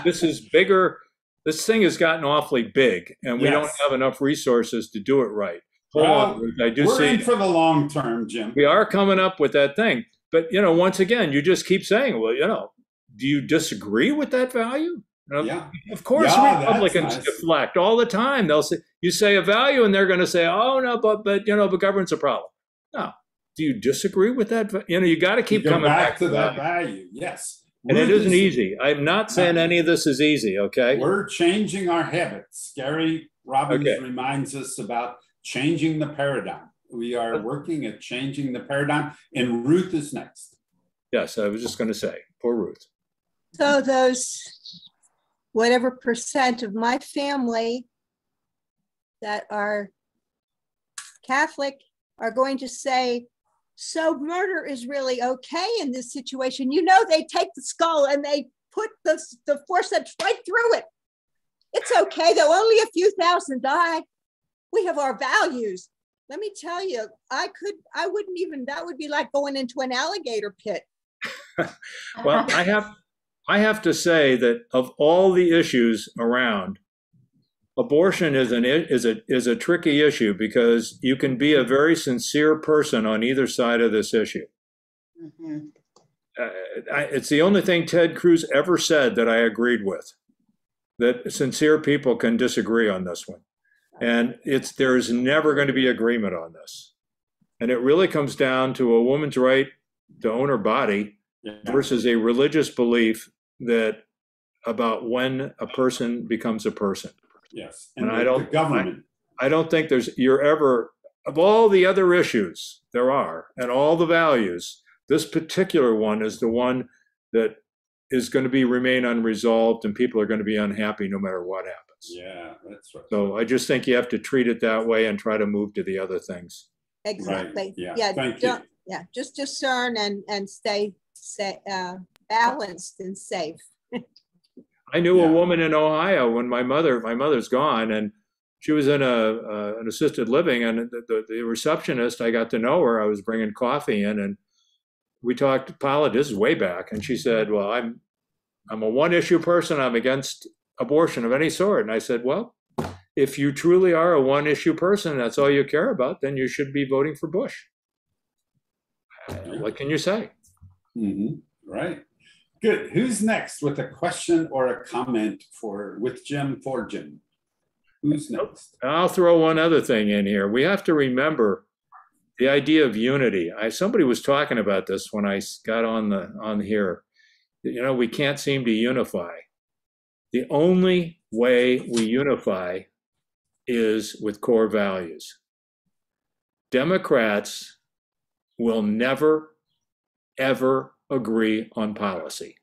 this is bigger. This thing has gotten awfully big, and we don't have enough resources to do it right. Hold on, we're in for the long term, Jim. We are coming up with that thing. But, you know, once again, you just keep saying, well, you know, do you disagree with that value? Of course, Republicans deflect all the time. They'll say, you say a value, and they're going to say, oh, no, but you know, the government's a problem. No. Do you disagree with that? You know, you got to keep coming back to that value. Yes. And it isn't easy. I'm not saying any of this is easy, okay? We're changing our habits. Gary Robbins reminds us about changing the paradigm. We are working at changing the paradigm, and Ruth is next. Yes, I was just going to say, poor Ruth. So those whatever percent of my family that are Catholic are going to say, so murder is really okay in this situation. You know, they take the skull and they put the forceps right through it. It's okay, though only a few thousand die. We have our values. Let me tell you, I wouldn't even, that would be like going into an alligator pit. Well, I have to say that of all the issues around, abortion is a tricky issue because you can be a very sincere person on either side of this issue. Mhm. It's the only thing Ted Cruz ever said that I agreed with, that sincere people can disagree on this one. And there's never going to be agreement on this. And it really comes down to a woman's right to own her body versus a religious belief that about when a person becomes a person. Yes. And the government. I don't think you're ever, of all the other issues there are and all the values, this particular one is the one that is going to remain unresolved, and people are going to be unhappy no matter what happens. Yeah, that's right. So I just think you have to treat it that way and try to move to the other things. Exactly. Right. Yeah. Thank you. Yeah. Just discern and stay balanced and safe. I knew a woman in Ohio when my mother's gone, and she was in an assisted living, and the receptionist, I got to know her. I was bringing coffee in, and we talked politics. This is way back, and she said, "Well, I'm a one-issue person. I'm against abortion of any sort." And I said, "Well, if you truly are a one-issue person, that's all you care about, then you should be voting for Bush." What can you say? Mm-hmm. Right. Good. Who's next with a question or a comment with Jim for Jim? Who's next? I'll throw one other thing in here. We have to remember the idea of unity. Somebody was talking about this when I got on here. You know, we can't seem to unify. The only way we unify is with core values. Democrats will never, ever agree on policy.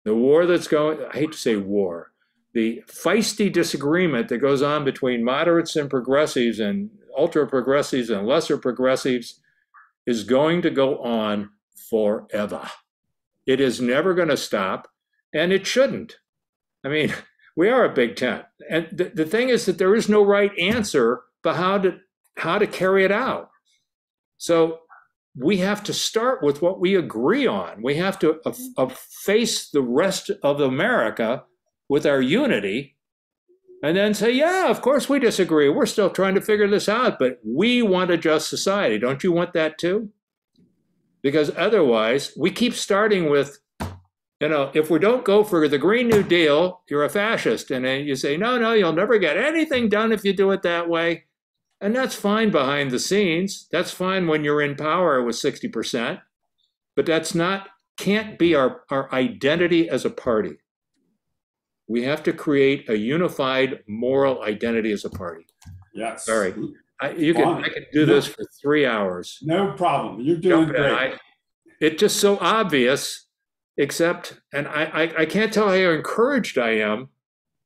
The war that's going, I hate to say war, the feisty disagreement that goes on between moderates and progressives and ultra progressives and lesser progressives is going to go on forever. It is never going to stop, and it shouldn't. I mean, we are a big tent. And the thing is that there is no right answer for how to carry it out. So we have to start with what we agree on. We have to face the rest of America with our unity and then say, yeah, of course we disagree. We're still trying to figure this out, but we want a just society. Don't you want that too? Because otherwise, we keep starting with, you know, if we don't go for the Green New Deal, you're a fascist. And then you say, no, you'll never get anything done if you do it that way. And that's fine behind the scenes. That's fine when you're in power with 60%. But can't be our identity as a party. We have to create a unified moral identity as a party. Yes. Sorry. I can do this for 3 hours. No problem. You're doing great. It's just so obvious, except, and I can't tell how encouraged I am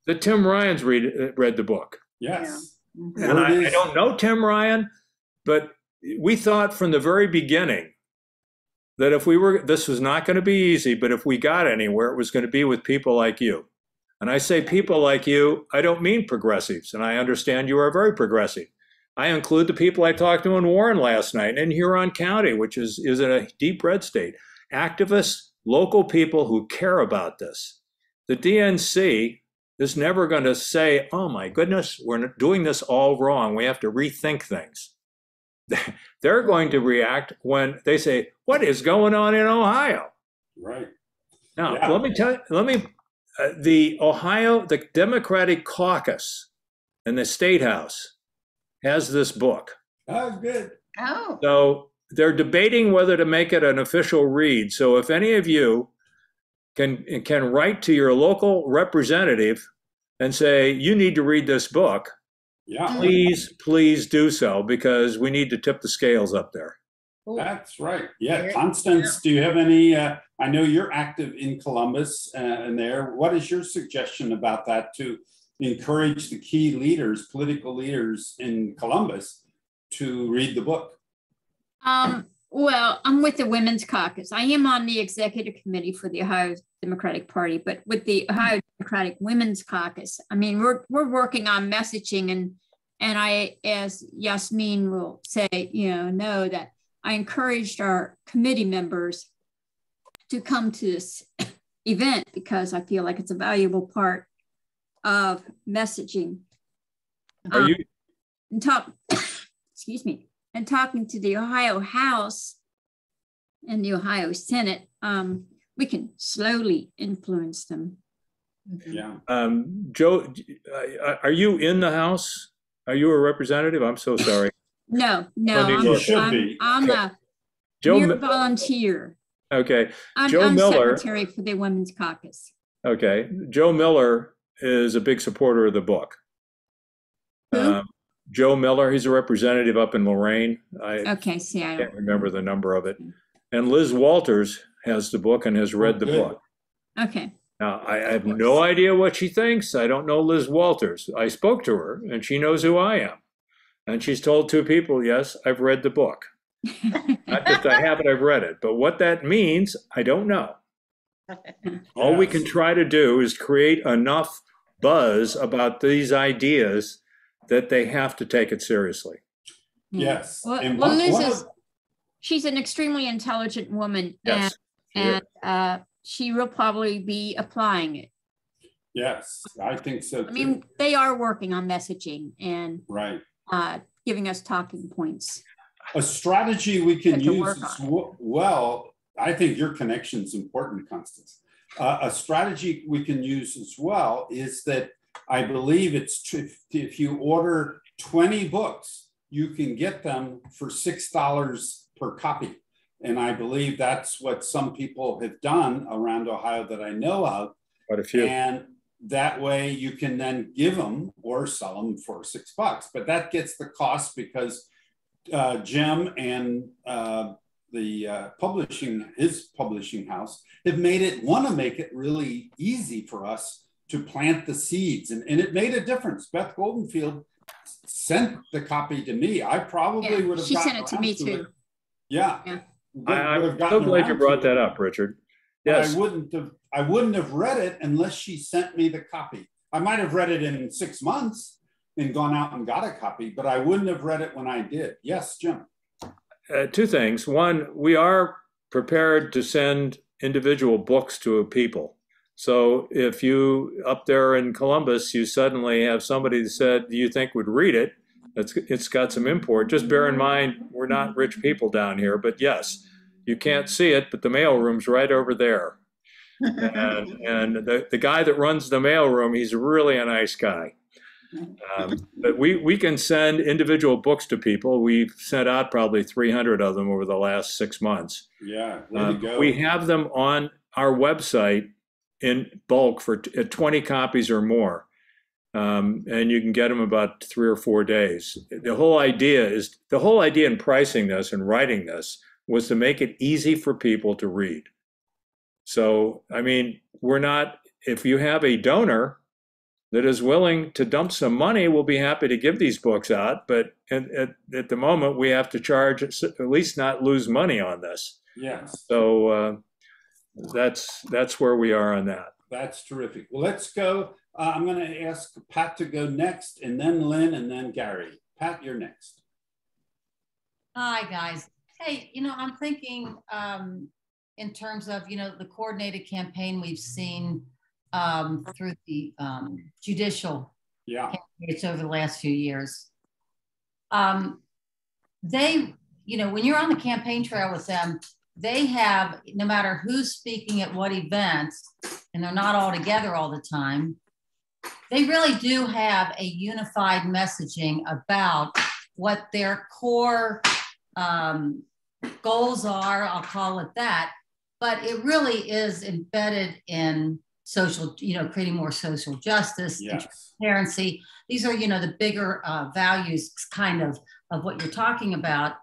that Tim Ryan's read the book. Yes. And I don't know Tim Ryan, but we thought from the very beginning that this was not going to be easy, but if we got anywhere, it was going to be with people like you. And I say people like you, I don't mean progressives, and I understand you are very progressive. I include the people I talked to in Warren last night in Huron County, which is in a deep red state. Activists, local people who care about this. The DNC is never going to say, oh my goodness, we're doing this all wrong. We have to rethink things. They're going to react when they say, what is going on in Ohio? Right. Now, let me tell you, the Democratic caucus in the State House has this book. Oh, good. Oh. So they're debating whether to make it an official read. So if any of you can write to your local representative and say, you need to read this book, please do so, because we need to tip the scales up there. That's right. Yeah. Constance, do you have any, I know you're active in Columbus and there. What is your suggestion about that to encourage the key leaders, political leaders in Columbus to read the book? Well, I'm with the Women's Caucus. I am on the executive committee for the Ohio Democratic Party, but with the Ohio Democratic Women's Caucus, I mean, we're working on messaging, and I, as Yasmin will say, know that I encouraged our committee members to come to this event because I feel like it's a valuable part of messaging. Are you? And excuse me, and talking to the Ohio House and the Ohio Senate, we can slowly influence them. Yeah. Joe, are you in the House? Are you a representative? I'm so sorry. No, You should be. I'm a mere volunteer. Okay. I'm secretary for the Women's Caucus. Okay. Joe Miller is a big supporter of the book. Joe Miller, he's a representative up in Lorain. I can't remember the number of it. And Liz Walters has the book and has read the book. Okay. Now, I have no idea what she thinks. I don't know Liz Walters. I spoke to her, and she knows who I am. And she's told two people, yes, I've read the book. Not just I have it, I've read it. But what that means, I don't know. All we can try to do is create enough buzz about these ideas that they have to take it seriously. Yes. Well, Liz she's an extremely intelligent woman. Yes. And she will probably be applying it. Yes, I think so too. I mean, they are working on messaging and giving us talking points. A strategy we can use as well, I think your connection is important, Constance. A strategy we can use as well is that I believe it's if you order 20 books, you can get them for $6 per copy. And I believe that's what some people have done around Ohio that I know of. Quite a few. And that way you can then give them or sell them for $6. But that gets the cost because Jim and his publishing house have want to make it really easy for us to plant the seeds. And it made a difference. Beth Goldenfield sent the copy to me. I probably would have She sent it to me too. Yeah. I'm so glad you brought that up, Richard. Yes. I wouldn't have read it unless she sent me the copy. I might have read it in 6 months and gone out and got a copy, but I wouldn't have read it when I did. Yes, Jim. Two things. One, we are prepared to send individual books to people. So if you up there in Columbus, you suddenly have somebody that said, do you think would read it? It's got some import. Just bear in mind, we're not rich people down here, but yes, you can't see it, but the mailroom's right over there. And the guy that runs the mailroom, he's really a nice guy. But we can send individual books to people. We've sent out probably 300 of them over the last 6 months. Yeah, way to go. We have them on our website in bulk for 20 copies or more. And you can get them about 3 or 4 days. The whole idea in pricing this and writing this was to make it easy for people to read. So, I mean, if you have a donor that is willing to dump some money, we'll be happy to give these books out. But at the moment, we have to charge, at least not lose money on this. Yes. So that's where we are on that. That's terrific. Well, let's go. I'm going to ask Pat to go next, and then Lynn, and then Gary. Pat, you're next. Hi, guys. Hey, I'm thinking in terms of, the coordinated campaign we've seen through the judicial candidates over the last few years. They, when you're on the campaign trail with them, they have, no matter who's speaking at what events, and they're not all together all the time, they really do have a unified messaging about what their core goals are, I'll call it that, but it really is embedded in social, creating more social justice, transparency. These are, the bigger values kind of what you're talking about.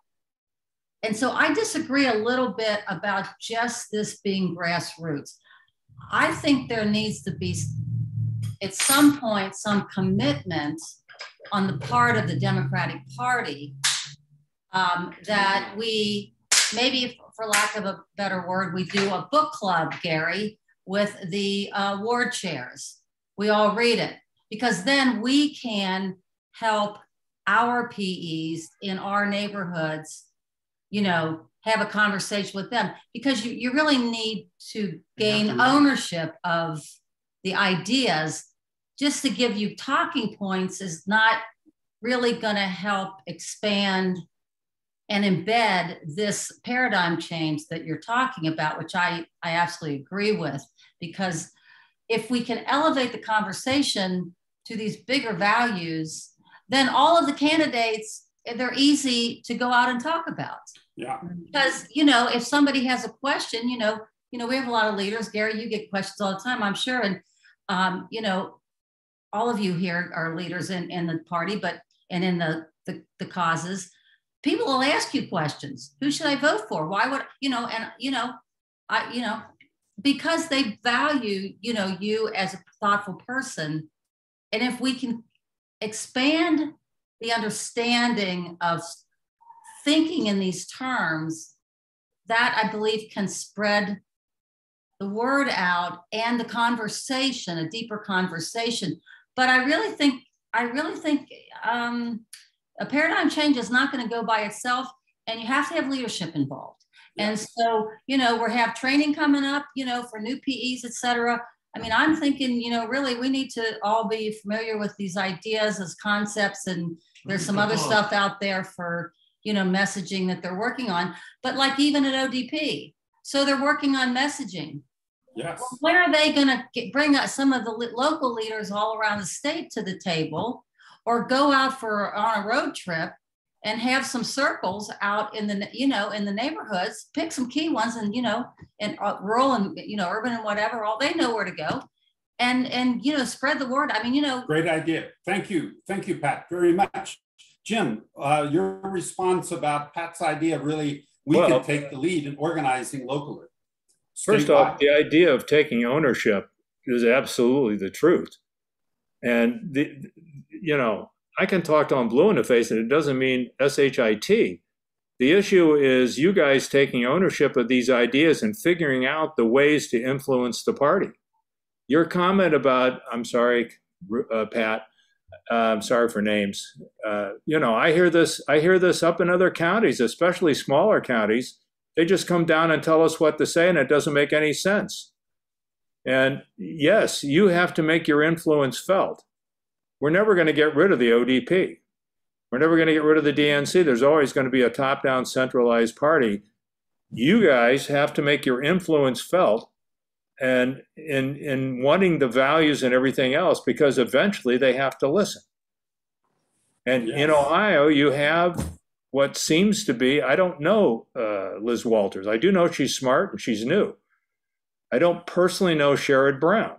And so I disagree a little bit about just this being grassroots. I think there needs to be, at some point, some commitment on the part of the Democratic Party that we, maybe for lack of a better word, we do a book club, Gary, with the ward chairs. We all read it, because then we can help our PEs in our neighborhoods have a conversation with them, because you really need to gain ownership of the ideas. Just to give you talking points is not really going to help expand and embed this paradigm change that you're talking about, which I absolutely agree with, because if we can elevate the conversation to these bigger values, then all of the candidates, they're easy to go out and talk about. Yeah. Because, if somebody has a question, we have a lot of leaders. Gary, you get questions all the time, I'm sure. And, all of you here are leaders in the party, and in the causes. People will ask you questions. Who should I vote for? Why would, because they value, you as a thoughtful person. And if we can expand the understanding of thinking in these terms, that I believe can spread the word out and the conversation, a deeper conversation. But I really think a paradigm change is not going to go by itself, and you have to have leadership involved. Yeah. And so, we have training coming up, for new PEs, et cetera. I mean, I'm thinking, really, we need to all be familiar with these ideas as concepts, and there's some other stuff out there for, messaging that they're working on. But like even at ODP, so they're working on messaging. Yes. Well, when are they going to bring some of the local leaders all around the state to the table, or go out on a road trip and have some circles out in the, in the neighborhoods, pick some key ones, and, and rural and, urban and whatever, all they know where to go, and spread the word. I mean, Great idea. Thank you. Thank you, Pat, very much. Jim, your response about Pat's idea, really, we can take the lead in organizing locally. First off, the idea of taking ownership is absolutely the truth. And, I can talk till I'm blue in the face, and it doesn't mean SHIT. The issue is you guys taking ownership of these ideas and figuring out the ways to influence the party. Your comment about, I'm sorry, Pat, I'm sorry for names. I hear this up in other counties, especially smaller counties. They just come down and tell us what to say, and it doesn't make any sense. And yes, you have to make your influence felt. We're never going to get rid of the ODP. We're never going to get rid of the DNC. There's always going to be a top-down centralized party. You guys have to make your influence felt, and in wanting the values and everything else, because eventually they have to listen. And in Ohio, you have what seems to be, I don't know Liz Walters. I do know she's smart and she's new. I don't personally know Sherrod Brown,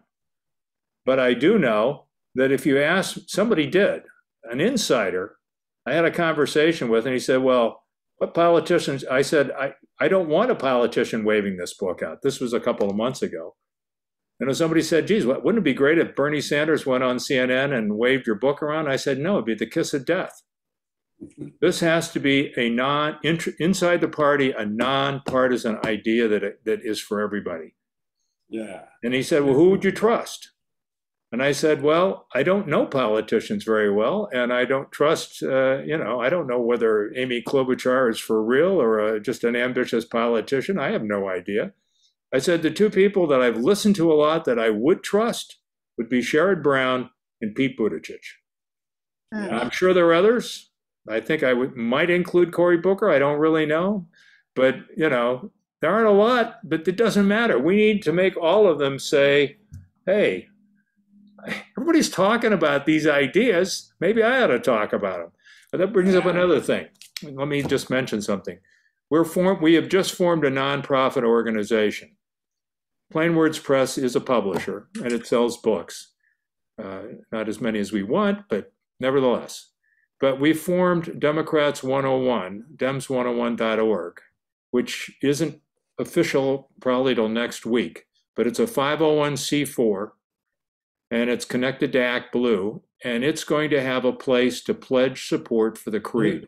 but I do know that if you ask, somebody did, an insider, I had a conversation with, and he said, well, what politicians, I said, I don't want a politician waving this book out. This was a couple of months ago. And somebody said, geez, wouldn't it be great if Bernie Sanders went on CNN and waved your book around? I said, no, it'd be the kiss of death. This has to be inside the party, a nonpartisan idea that is for everybody. Yeah. And he said, well, who would you trust? And I said, well, I don't know politicians very well, and I don't trust, I don't know whether Amy Klobuchar is for real or just an ambitious politician. I have no idea. I said the two people that I've listened to a lot that I would trust would be Sherrod Brown and Pete Buttigieg. I'm sure there are others. I think I might include Cory Booker. I don't really know. But, there aren't a lot, but it doesn't matter. We need to make all of them say, hey, everybody's talking about these ideas. Maybe I ought to talk about them. But that brings up another thing. Let me just mention something. We have just formed a nonprofit organization. Plain Words Press is a publisher, and it sells books. Not as many as we want, but nevertheless. But we formed Democrats 101, dems101.org, which isn't official probably till next week, but it's a 501c4, and it's connected to Act Blue, and it's going to have a place to pledge support for the creed.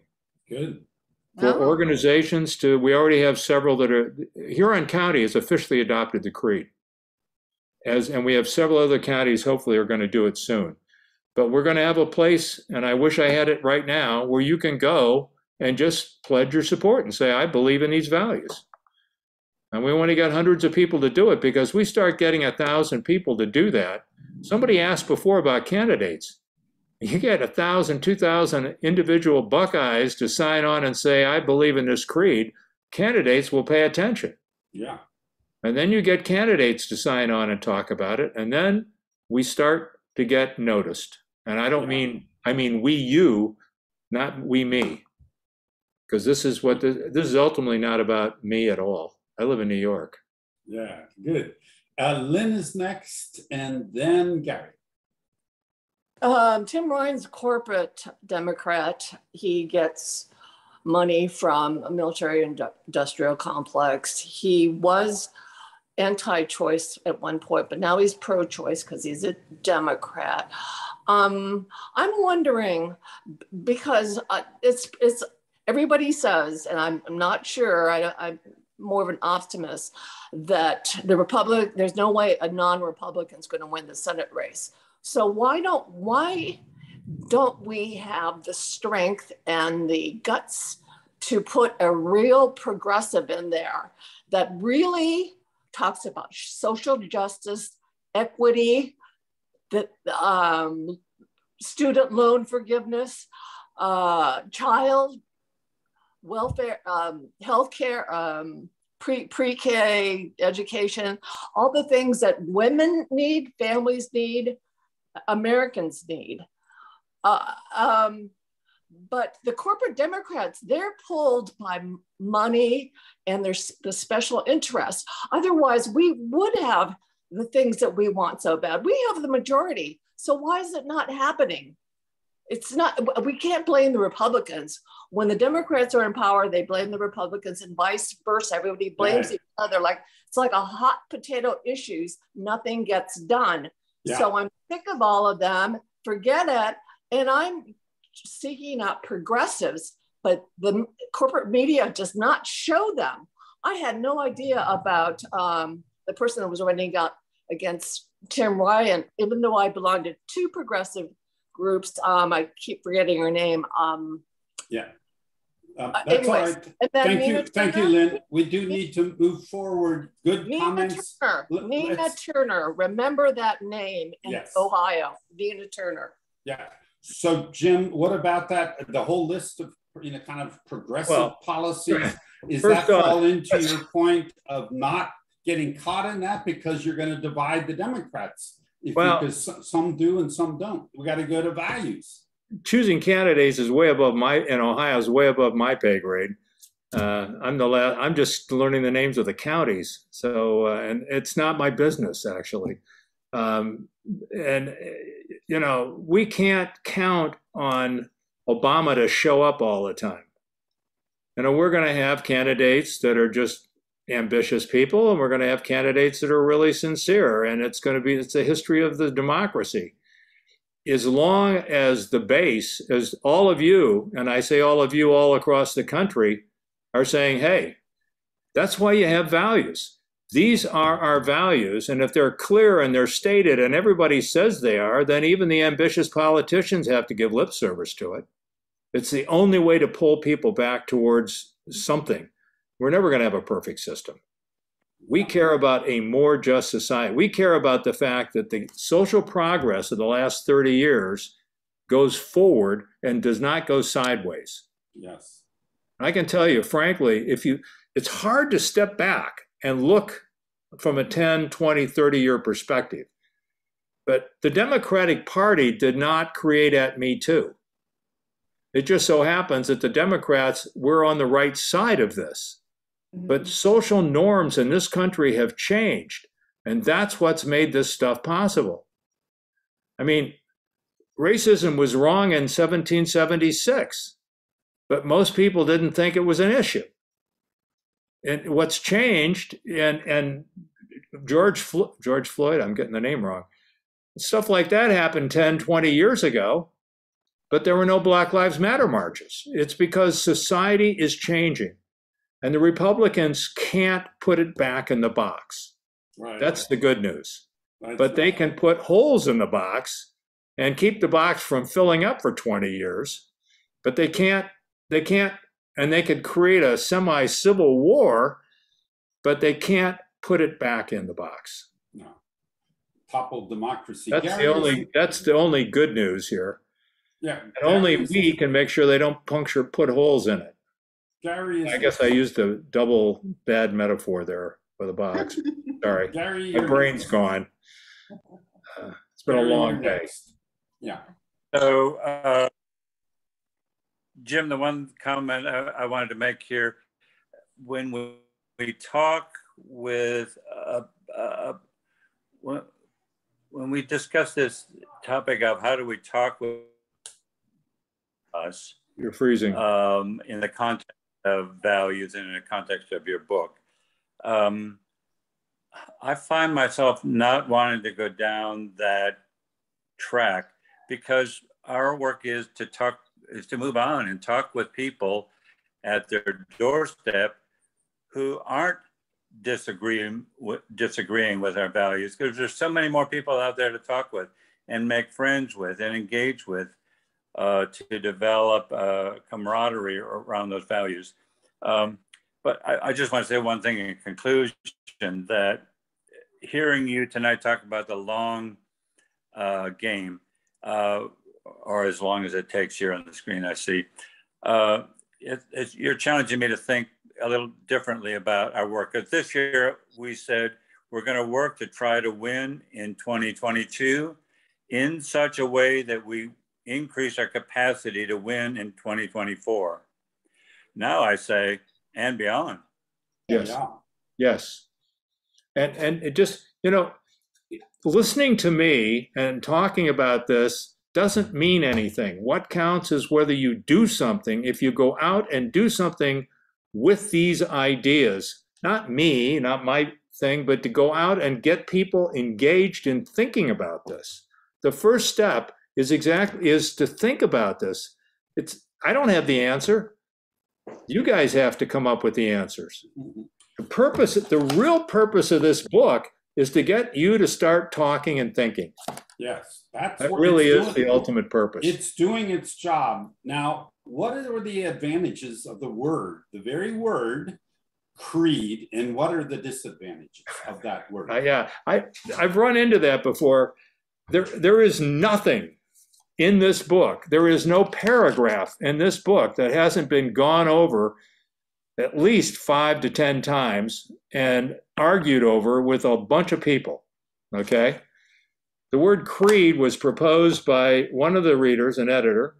Good. For organizations we already have several that are, Huron County has officially adopted the creed. And we have several other counties hopefully are going to do it soon. But we're going to have a place, and I wish I had it right now, where you can go and just pledge your support and say, I believe in these values. And we only got hundreds of people to do it, because we start getting 1,000 people to do that. Somebody asked before about candidates. You get 1,000, 2,000 individual Buckeyes to sign on and say, I believe in this creed. Candidates will pay attention. Yeah. And then you get candidates to sign on and talk about it. And then we start to get noticed. And I don't mean, I mean we, you, not we, me. Because this is what, this is ultimately not about me at all. I live in New York. Yeah, good. Lynn is next, and then Gary. Tim Ryan's a corporate Democrat. He gets money from a military industrial complex. He was anti-choice at one point, but now he's pro-choice because he's a Democrat. I'm wondering, because it's everybody says, and I'm not sure, I'm more of an optimist, that there's no way a non-Republican's going to win the Senate race. So why don't we have the strength and the guts to put a real progressive in there that really talks about social justice, equity, that student loan forgiveness, child welfare, healthcare, pre-K education, all the things that women need, families need, Americans need. But the corporate Democrats, they're pulled by money and there's the special interest. Otherwise, we would have the things that we want so bad. We have the majority. So why is it not happening? It's not, we can't blame the Republicans. When the Democrats are in power, they blame the Republicans, and vice versa. Everybody blames each other. Like, it's like a hot potato issues. Nothing gets done. Yeah. So I'm sick of all of them. Forget it. And I'm seeking out progressives, but the corporate media does not show them. I had no idea about the person that was running out against Tim Ryan, even though I belonged to two progressive groups. I keep forgetting her name. That's anyways, all right. Thank you, Lynn. We do need to move forward. Good comments. Nina Turner. Remember that name in Ohio. Nina Turner. Yeah. So, Jim, what about that? The whole list of kind of progressive policies. Is that fall into your point of not getting caught in that because you're going to divide the Democrats? Because some do and some don't. We got to go to values. Choosing candidates is way above in Ohio is way above my pay grade. I'm just learning the names of the counties. So, and it's not my business actually. We can't count on Obama to show up all the time. We're going to have candidates that are just ambitious people, and we're going to have candidates that are really sincere, and it's a history of the democracy. As long as the base, as all of you, and I say all of you all across the country, are saying, hey, that's why you have values. These are our values, and if they're clear and they're stated and everybody says they are, then even the ambitious politicians have to give lip service to it. It's the only way to pull people back towards something. We're never going to have a perfect system. We care about a more just society. We care about the fact that the social progress of the last 30 years goes forward and does not go sideways. Yes. I can tell you, frankly, it's hard to step back and look from a 10, 20, 30-year perspective. But the Democratic Party did not create at Me Too. It just so happens that the Democrats were on the right side of this. But social norms in this country have changed, and that's what's made this stuff possible. I mean, racism was wrong in 1776, but most people didn't think it was an issue. And what's changed, and George Floyd, I'm getting the name wrong, stuff like that happened 10, 20 years ago, but there were no Black Lives Matter marches. It's because society is changing. And the Republicans can't put it back in the box. Right. That's the good news. But they can put holes in the box and keep the box from filling up for 20 years. But they can't and they could create a semi-civil war, but they can't put it back in the box. No. Topple democracy. That's the only good news here. Yeah. And only we can make sure they don't put holes in it. I guess I used a double bad metaphor there for the box. Sorry, Gary, my brain's gone. It's been a long day. Yeah. So, Jim, the one comment I wanted to make here, when we talk with, when we discuss this topic of how do we talk with us, you're freezing, in the context of values and in the context of your book, I find myself not wanting to go down that track, because our work is to move on and talk with people at their doorstep who aren't disagreeing with our values, because there's so many more people out there to talk with and make friends with and engage with, to develop camaraderie around those values. But I just want to say one thing in conclusion, that hearing you tonight talk about the long game, or as long as it takes here on the screen, I see, you're challenging me to think a little differently about our work. Because this year we said we're going to work to try to win in 2022 in such a way that we increase our capacity to win in 2024. Now I say, and beyond. Yes. Yeah. Yes. And it just, listening to me and talking about this doesn't mean anything. What counts is whether you do something. If you go out and do something with these ideas, not me, not my thing, but to go out and get people engaged in thinking about this. The first step is to think about this. I don't have the answer. You guys have to come up with the answers. The real purpose of this book is to get you to start talking and thinking. Yes, that really is the ultimate purpose. It's doing its job. Now, what are the advantages of the word, the very word, creed, and what are the disadvantages of that word? I've run into that before. There is nothing in this book. There is no paragraph in this book that hasn't been gone over at least 5 to 10 times and argued over with a bunch of people, okay? The word creed was proposed by one of the readers, an editor,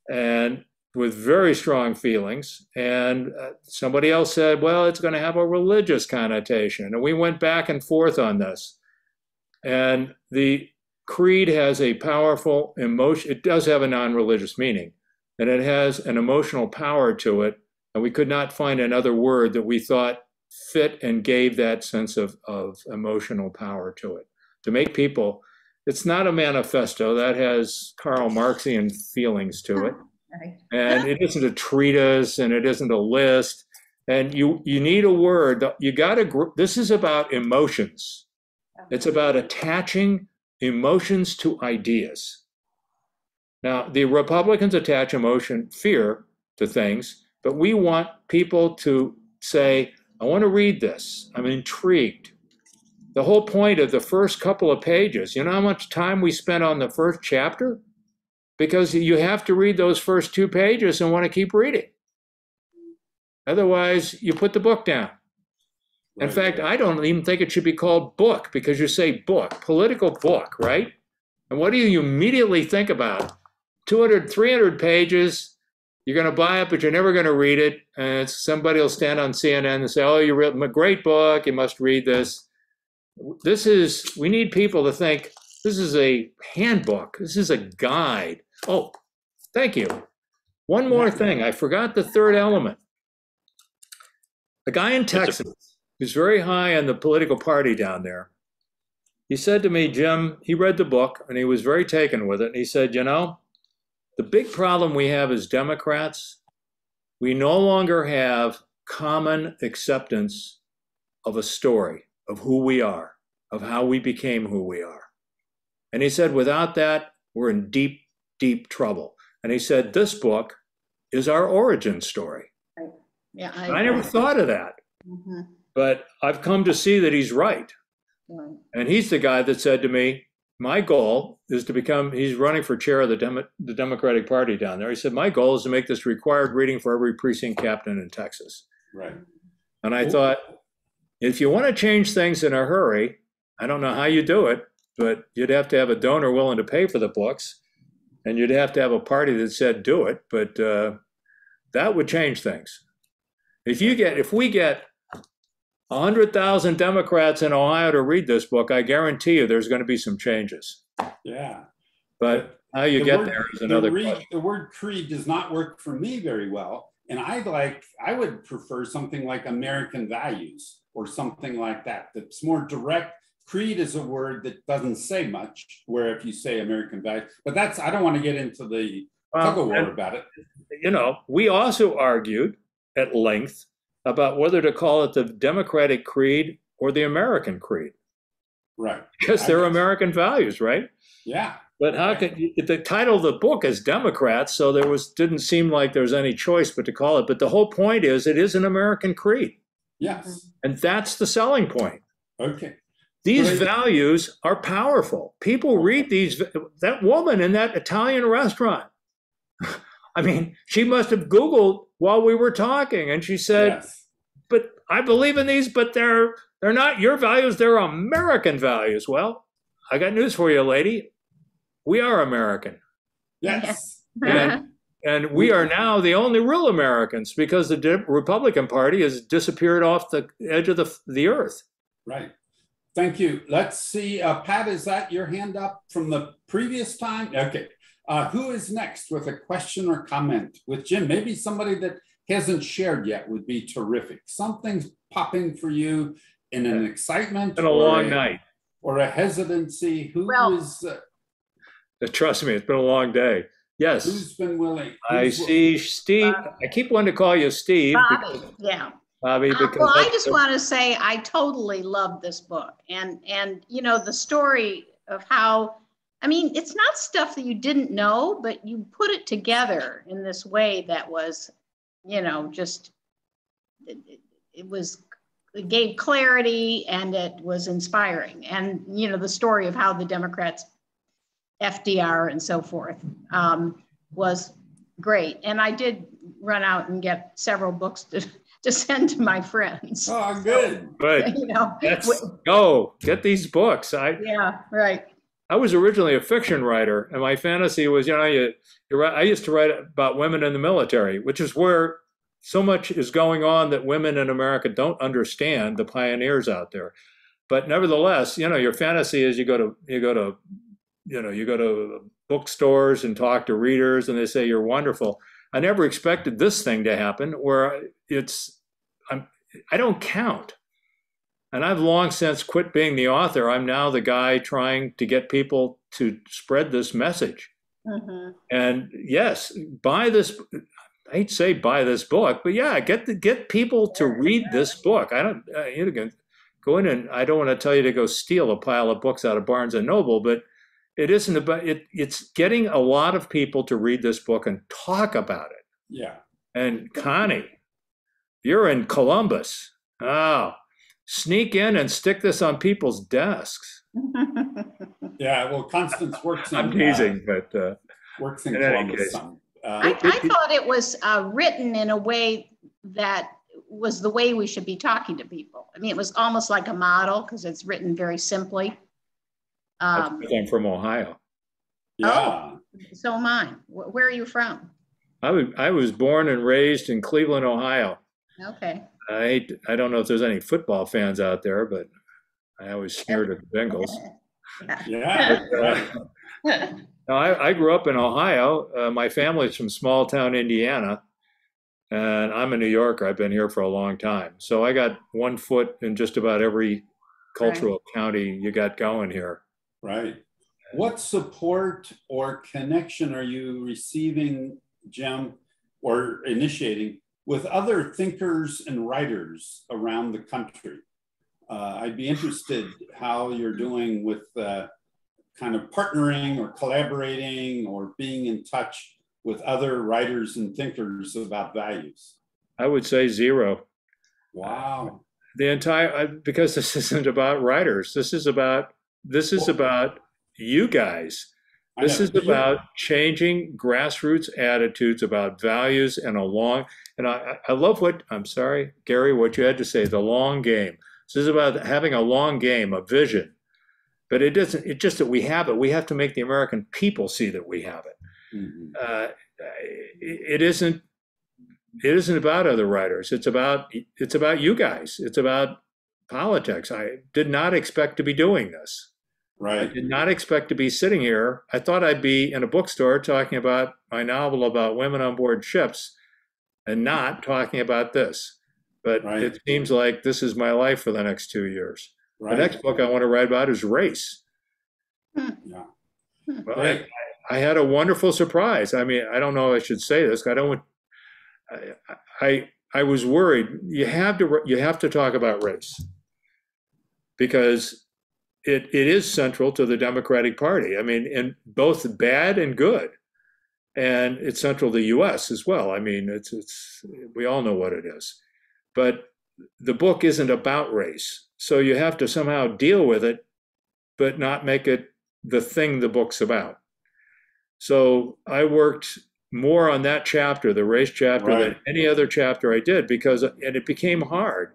and with very strong feelings. And somebody else said, well, it's going to have a religious connotation. And we went back and forth on this. And the creed has a powerful emotion. It does have a non-religious meaning, and it has an emotional power to it. And we could not find another word that we thought fit and gave that sense of emotional power to it. To make people, it's not a manifesto that has Karl Marxian feelings to it. And it isn't a treatise, and it isn't a list. And you need a word. This is about emotions. It's about attaching emotions to ideas. Now, the Republicans attach fear to things, but we want people to say, I want to read this. I'm intrigued. The whole point of the first couple of pages, you know how much time we spent on the first chapter? Because you have to read those first 2 pages and want to keep reading. Otherwise, you put the book down. In fact, I don't even think it should be called book, because you say book, political book, right? And what do you immediately think about? 200, 300 pages, you're going to buy it, but you're never going to read it. And somebody will stand on CNN and say, oh, you read a great book, you must read this. We need people to think, this is a handbook, this is a guide. Oh, thank you. One more thing, I forgot the third element. A guy in Texas who's very high on the political party down there, he said to me, Jim, he read the book and he was very taken with it. And he said, the big problem we have as Democrats, we no longer have common acceptance of a story of who we are, of how we became who we are. And he said, without that, we're in deep, deep trouble. And he said, this book is our origin story. Yeah. I never thought of that. Mhm. But I've come to see that he's right. Right. And he's the guy that said to me, my goal is to become, he's running for chair of the Democratic Party down there. He said, my goal is to make this required reading for every precinct captain in Texas. Right. And I thought, if you want to change things in a hurry, I don't know how you do it, but you'd have to have a donor willing to pay for the books. And you'd have to have a party that said, do it. But that would change things. If we get 100,000 Democrats in Ohio to read this book, I guarantee you there's going to be some changes. Yeah. But how you get there is another question. The word creed does not work for me very well. And I would prefer something like American values or something like that. That's more direct. Creed is a word that doesn't say much, where if you say American values, but I don't want to get into the tug of war about it. You know, we also argued at length about whether to call it the Democratic Creed or the American Creed. Right. Because they're American values, right? Yeah. But how could the title of the book is Democrats, so didn't seem like there was any choice but to call it. But the whole point is it is an American creed. Yes. And that's the selling point. Okay. These values are powerful. People read these. That woman in that Italian restaurant, I mean, she must have Googled while we were talking, and she said, yes. But I believe in these, but they're not your values, they're American values. Well, I got news for you, lady. We are American. Yes. And we are now the only real Americans because the Republican Party has disappeared off the edge of the earth. Right. Thank you. Let's see. Pat, is that your hand up from the previous time? Okay. Who is next with a question or comment with Jim? Maybe somebody that hasn't shared yet would be terrific. Something's popping for you in an excitement. It's been a long night. Or a hesitancy. Trust me, it's been a long day. Yes. Who's been willing? I see Steve. I keep wanting to call you Steve. Bobby, yeah. Bobby, well, I just want to say I totally love this book. And you know, the story of how, I mean, it's not stuff that you didn't know, but you put it together in this way that was, you know, just, it gave clarity and it was inspiring. And, you know, the story of how the Democrats, FDR and so forth, was great. And I did run out and get several books to send to my friends. Oh, good. Good. You know, let's go get these books. Yeah, right. I was originally a fiction writer, and my fantasy was, you know, I used to write about women in the military, which is where so much is going on that women in America don't understand, the pioneers out there. But nevertheless, you know, your fantasy is you go to bookstores and talk to readers, and they say you're wonderful. I never expected this thing to happen, where I don't count. And I've long since quit being the author. I'm now the guy trying to get people to spread this message. Mm-hmm. And yes, buy this. I hate to say buy this book, but yeah, get people to read this book. You can go in, and I don't want to tell you to go steal a pile of books out of Barnes and Noble, but it isn't about it. It's getting a lot of people to read this book and talk about it. Yeah. And Connie, you're in Columbus. Oh, sneak in and stick this on people's desks. Yeah, well, Constance works in. I'm teasing, but works in Columbus. I thought it was written in a way that was the way we should be talking to people. I mean, it was almost like a model because it's written very simply. I'm from Ohio. Yeah. Oh, so am I. Where are you from? I was born and raised in Cleveland, Ohio. Okay. I don't know if there's any football fans out there, but I always sneered at the Bengals. Yeah. No, I grew up in Ohio. My family's from small town Indiana, and I'm a New Yorker. I've been here for a long time. So I got one foot in just about every cultural county you got going here. Right. What support or connection are you receiving, Jim, or initiating with other thinkers and writers around the country? I'd be interested how you're doing with kind of partnering or collaborating or being in touch with other writers and thinkers about values. I would say zero. Wow. The entire, because this isn't about writers. This is about you guys. This is about changing grassroots attitudes about values and I love I'm sorry, Gary, what you had to say, the long game. This is about having a long game, a vision. But it's just that we have it. We have to make the American people see that we have it. Mm-hmm. It isn't about other writers. It's about you guys. It's about politics. I did not expect to be doing this. Right. I did not expect to be sitting here. I thought I'd be in a bookstore talking about my novel about women on board ships and not talking about this. But it seems like this is my life for the next 2 years. Right. The next book I want to write about is race. Yeah. Well, I had a wonderful surprise. I mean, I don't know if I should say this. I was worried. You have to talk about race because it is central to the Democratic Party. I mean, in both bad and good, and it's central to the U.S. as well. I mean, it's we all know what it is, but the book isn't about race, so you have to somehow deal with it, but not make it the thing the book's about. So I worked more on that chapter, the race chapter, than any other chapter I did, and it became hard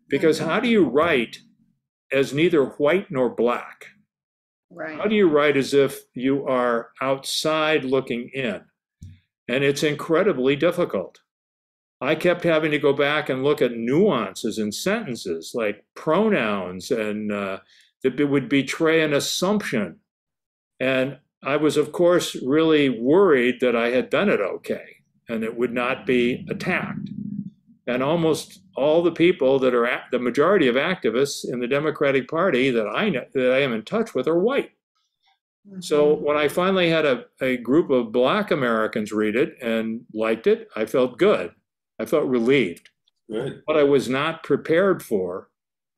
because how do you write as neither white nor black? Right. How do you write as if you are outside looking in? And it's incredibly difficult. I kept having to go back and look at nuances in sentences like pronouns and that would betray an assumption. And I was, of course, really worried that I had done it okay and it would not be attacked. And almost all the people that are the majority of activists in the Democratic Party that I am in touch with are white. Mm-hmm. So when I finally had a group of Black Americans read it and liked it, I felt good. I felt relieved. Good. What I was not prepared for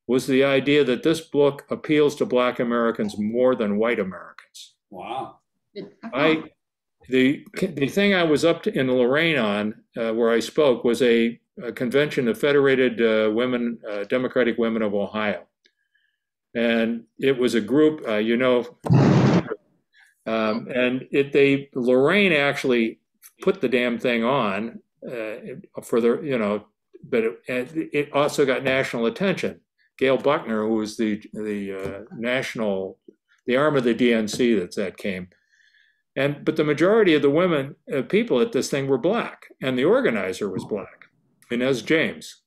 was the idea that this book appeals to Black Americans more than white Americans. Wow. The thing I was up to in Lorraine on, where I spoke, was a convention of Federated Women, Democratic Women of Ohio. And it was a group, Lorraine actually put the damn thing on for the, but it also got national attention. Gail Buckner, who was the arm of the DNC that came. But the majority of the women, people at this thing were Black, and the organizer was Black, Inez James.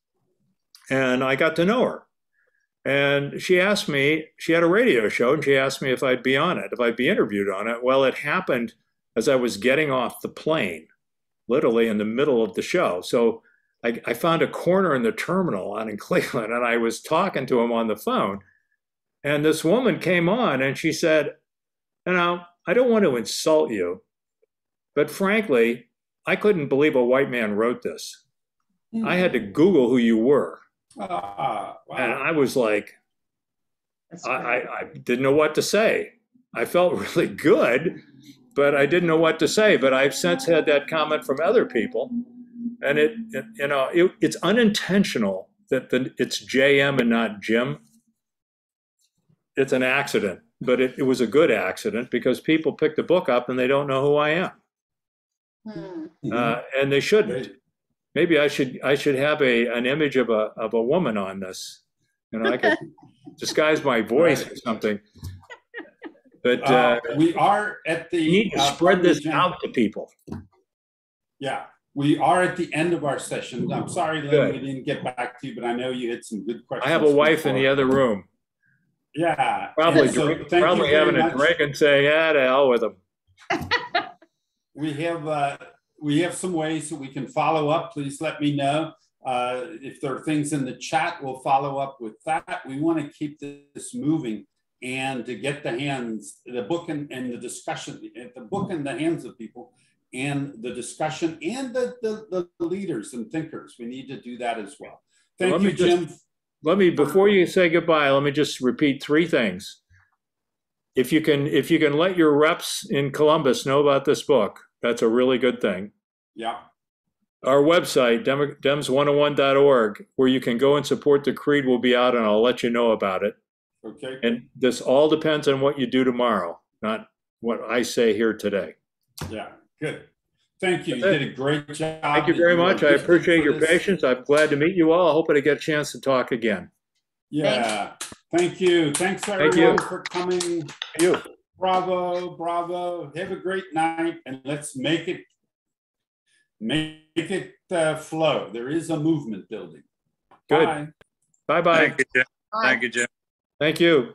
And I got to know her. And she asked me, she had a radio show, and she asked me if I'd be on it, if I'd be interviewed on it. Well, it happened as I was getting off the plane, literally in the middle of the show. So I found a corner in the terminal out in Cleveland, and I was talking to him on the phone. And this woman came on, and she said, I don't want to insult you, but frankly, I couldn't believe a white man wrote this. I had to Google who you were. Wow. And I was like, I didn't know what to say. I felt really good, but I didn't know what to say. But I've since had that comment from other people. And it's unintentional that it's JM and not Jim. It's an accident, but it was a good accident because people pick the book up and they don't know who I am. And they shouldn't. Maybe I should have an image of a woman on this. I could disguise my voice or something. But we are at the. You need to spread this out to people. Yeah, we are at the end of our session. I'm sorry, Lynn, we didn't get back to you, but I know you had some good questions. I have a wife in the other room. Yeah, probably having a drink and saying, "Yeah, to hell with them." We have some ways that we can follow up. Please let me know if there are things in the chat. We'll follow up with that. We want to keep this moving and to get the book and the discussion, the book in the hands of people, and the discussion and the leaders and thinkers. We need to do that as well. Thank you, Jim. Before you say goodbye, let me just repeat 3 things. If you can let your reps in Columbus know about this book, that's a really good thing. Yeah. Our website, dems101.org, where you can go and support the creed, will be out, and I'll let you know about it. Okay. And this all depends on what you do tomorrow, not what I say here today. Yeah, good. Thank you. You did a great job. Thank you very much. I appreciate your patience. I'm glad to meet you all. I hope I get a chance to talk again. Yeah. Thank you. Thanks everyone for coming. Thank you. Bravo, bravo. Have a great night, and let's make it flow. There is a movement building. Good. Bye. Bye-bye. Thank you, Jim. Thank you, Jim. Thank you.